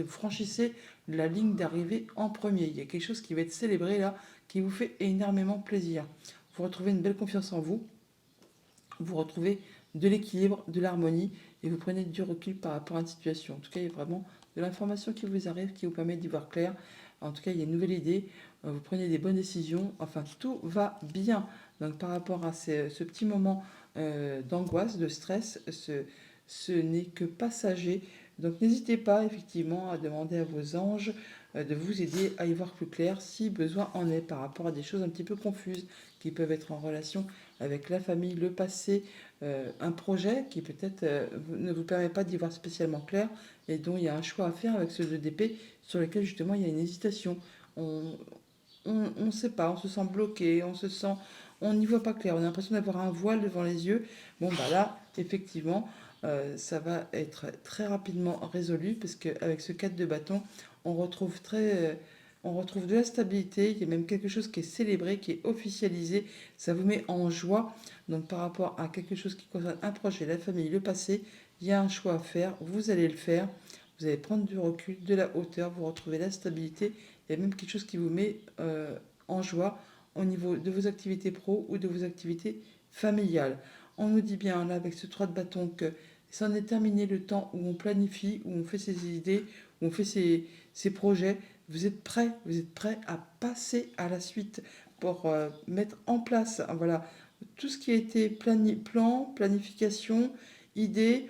franchissez la ligne d'arrivée en premier. Il y a quelque chose qui va être célébré là, qui vous fait énormément plaisir. Vous retrouvez une belle confiance en vous, vous retrouvez de l'équilibre, de l'harmonie et vous prenez du recul par rapport à une situation. En tout cas, il y a vraiment de l'information qui vous arrive, qui vous permet d'y voir clair. En tout cas, il y a une nouvelle idée, vous prenez des bonnes décisions, enfin, tout va bien. Donc, par rapport à ce petit moment d'angoisse, de stress, ce n'est que passager. Donc, n'hésitez pas effectivement à demander à vos anges de vous aider à y voir plus clair si besoin en est par rapport à des choses un petit peu confuses qui peuvent être en relation avec la famille, le passé, un projet qui peut-être ne vous permet pas d'y voir spécialement clair et dont il y a un choix à faire avec ce jeu d'épée sur lequel justement il y a une hésitation. On ne sait pas, on se sent bloqué, on se sent on n'y voit pas clair, on a l'impression d'avoir un voile devant les yeux. Bon, bah là, effectivement, ça va être très rapidement résolu parce qu'avec ce 4 de bâton, on retrouve on retrouve de la stabilité, il y a même quelque chose qui est célébré, qui est officialisé, ça vous met en joie. Donc par rapport à quelque chose qui concerne un projet, la famille, le passé, il y a un choix à faire, vous allez le faire, vous allez prendre du recul, de la hauteur, vous retrouvez la stabilité, il y a même quelque chose qui vous met en joie au niveau de vos activités pro ou de vos activités familiales. On nous dit bien là avec ce 3 de bâton que c'en est terminé le temps où on planifie, où on fait ses idées, où on fait ses projets. Vous êtes prêt à passer à la suite pour mettre en place voilà, tout ce qui a été plan, planification, idée.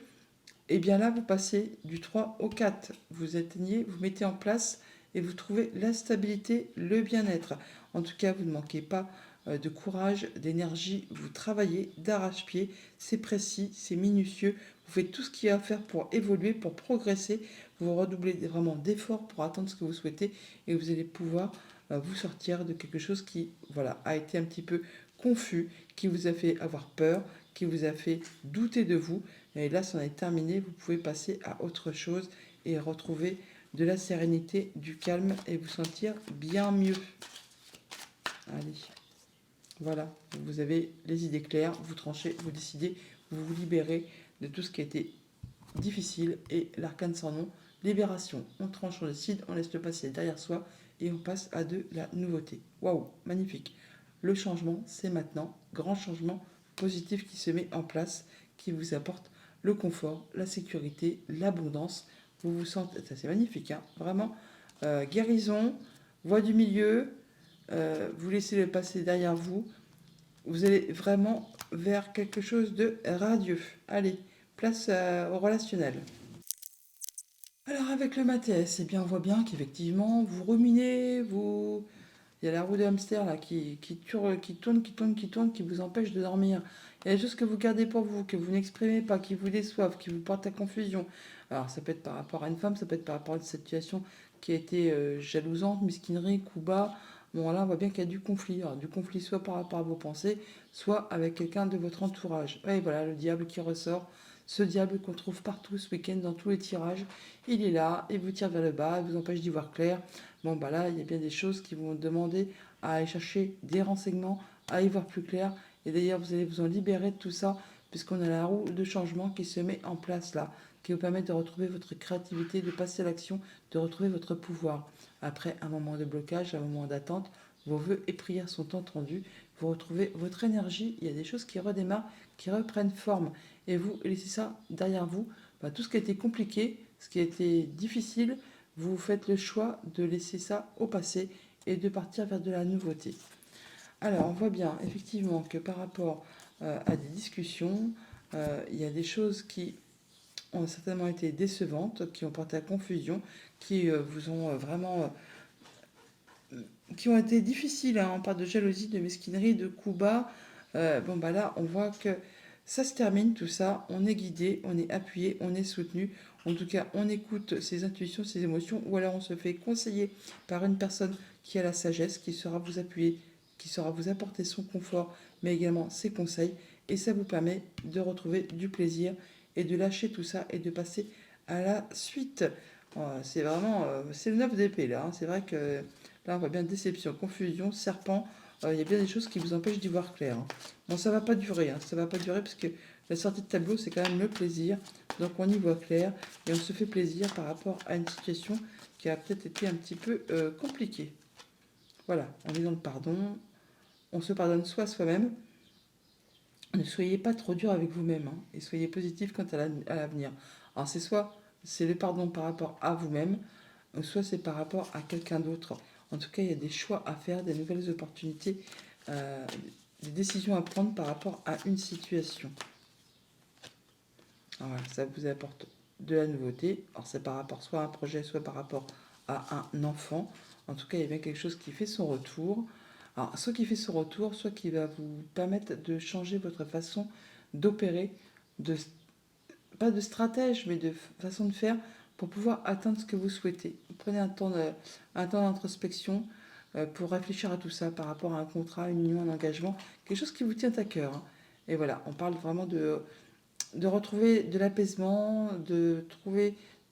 Et bien là, vous passez du 3 au 4. Vous atteignez, vous mettez en place et vous trouvez la stabilité, le bien-être. En tout cas, vous ne manquez pas de courage, d'énergie. Vous travaillez d'arrache-pied. C'est précis, c'est minutieux. Vous faites tout ce qu'il y a à faire pour évoluer, pour progresser. Vous redoublez vraiment d'efforts pour atteindre ce que vous souhaitez et vous allez pouvoir vous sortir de quelque chose qui voilà, a été un petit peu confus, qui vous a fait avoir peur, qui vous a fait douter de vous. Et là, c'en est terminé, vous pouvez passer à autre chose et retrouver de la sérénité, du calme et vous sentir bien mieux. Allez, voilà, vous avez les idées claires, vous tranchez, vous décidez, vous vous libérez de tout ce qui a été difficile et l'arcane sans nom, libération. On tranche, on décide, on laisse le passé derrière soi et on passe à de la nouveauté. Waouh, magnifique. Le changement, c'est maintenant, grand changement positif qui se met en place, qui vous apporte le confort, la sécurité, l'abondance. Vous vous sentez, ça c'est magnifique, hein, vraiment, guérison, voie du milieu, vous laissez le passé derrière vous, vous allez vraiment vers quelque chose de radieux. Allez, place au relationnel. Alors avec le Mathias, eh bien on voit bien qu'effectivement vous ruminez, vous... Il y a la roue de hamster là qui tourne, qui vous empêche de dormir. Il y a des choses que vous gardez pour vous, que vous n'exprimez pas, qui vous déçoivent, qui vous portent à confusion. Alors ça peut être par rapport à une femme, ça peut être par rapport à une situation qui a été jalousante, mesquinerie, coup bas. Bon là on voit bien qu'il y a du conflit. Alors, du conflit soit par rapport à vos pensées, soit avec quelqu'un de votre entourage. Et voilà le diable qui ressort. Ce diable qu'on trouve partout ce week-end dans tous les tirages. Il est là, il vous tire vers le bas, il vous empêche d'y voir clair. Bon, bah là, il y a bien des choses qui vont demander à aller chercher des renseignements, à y voir plus clair. Et d'ailleurs, vous allez vous en libérer de tout ça, puisqu'on a la roue de changement qui se met en place là, qui vous permet de retrouver votre créativité, de passer à l'action, de retrouver votre pouvoir. Après un moment de blocage, un moment d'attente, vos vœux et prières sont entendus, vous retrouvez votre énergie, il y a des choses qui redémarrent, qui reprennent forme. Et vous laissez ça derrière vous. Bah, tout ce qui a été compliqué, ce qui a été difficile, vous faites le choix de laisser ça au passé et de partir vers de la nouveauté. Alors, on voit bien effectivement que par rapport à des discussions, il y a des choses qui ont certainement été décevantes, qui ont porté à confusion, qui vous ont vraiment... qui ont été difficiles. Hein. On parle de jalousie, de mesquinerie, de coups bas. Bon, bah là, on voit que ça se termine, tout ça. On est guidé, on est appuyé, on est soutenu. En tout cas, on écoute ses intuitions, ses émotions, ou alors on se fait conseiller par une personne qui a la sagesse, qui saura vous appuyer, qui saura vous apporter son confort, mais également ses conseils. Et ça vous permet de retrouver du plaisir et de lâcher tout ça et de passer à la suite. C'est vraiment, c'est le 9 d'épée là. Hein. C'est vrai que là, on voit bien déception, confusion, serpent. Il y a bien des choses qui vous empêchent d'y voir clair. Hein. Bon, ça va pas durer. Hein. Ça va pas durer parce que la sortie de tableau, c'est quand même le plaisir. Donc, on y voit clair et on se fait plaisir par rapport à une situation qui a peut-être été un petit peu compliquée. Voilà, on est dans le pardon. On se pardonne soit soi-même. Ne soyez pas trop dur avec vous-même hein, et soyez positif quant à l'avenir. Alors, c'est soit c'est le pardon par rapport à vous-même, soit c'est par rapport à quelqu'un d'autre. En tout cas, il y a des choix à faire, des nouvelles opportunités, euh, des décisions à prendre par rapport à une situation. Alors voilà, ça vous apporte de la nouveauté. Alors c'est par rapport soit à un projet, soit par rapport à un enfant. En tout cas, il y a bien quelque chose qui fait son retour. Alors, soit qui fait son retour, soit qui va vous permettre de changer votre façon d'opérer, de, pas de stratège, mais de façon de faire pour pouvoir atteindre ce que vous souhaitez. Prenez un temps d'introspection, pour réfléchir à tout ça par rapport à un contrat, une union, un engagement, quelque chose qui vous tient à cœur, hein. Et voilà, on parle vraiment de retrouver de l'apaisement, de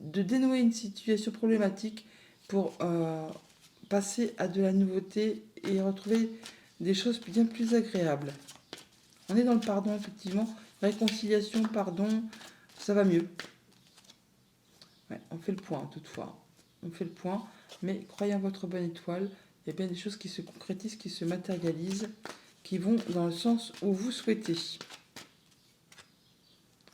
dénouer une situation problématique pour passer à de la nouveauté et retrouver des choses bien plus agréables. On est dans le pardon, effectivement. Réconciliation, pardon, ça va mieux. Ouais, on fait le point, toutefois. On fait le point, mais croyez en votre bonne étoile. Il y a bien des choses qui se concrétisent, qui se matérialisent, qui vont dans le sens où vous souhaitez.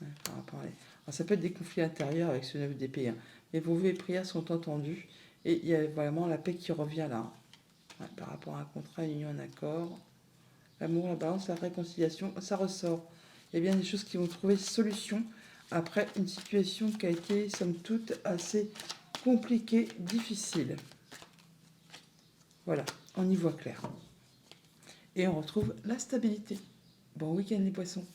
Ouais, par rapport à alors, ça peut être des conflits intérieurs avec ce 9 d'épée, hein, mais vos vœux et prières sont entendus et il y a vraiment la paix qui revient là. Ouais, par rapport à un contrat, une union, un accord. L'amour, la balance, la réconciliation, ça ressort. Il y a bien des choses qui vont trouver solution après une situation qui a été, somme toute, assez compliquée, difficile. Voilà, on y voit clair. Et on retrouve la stabilité. Bon week-end les poissons.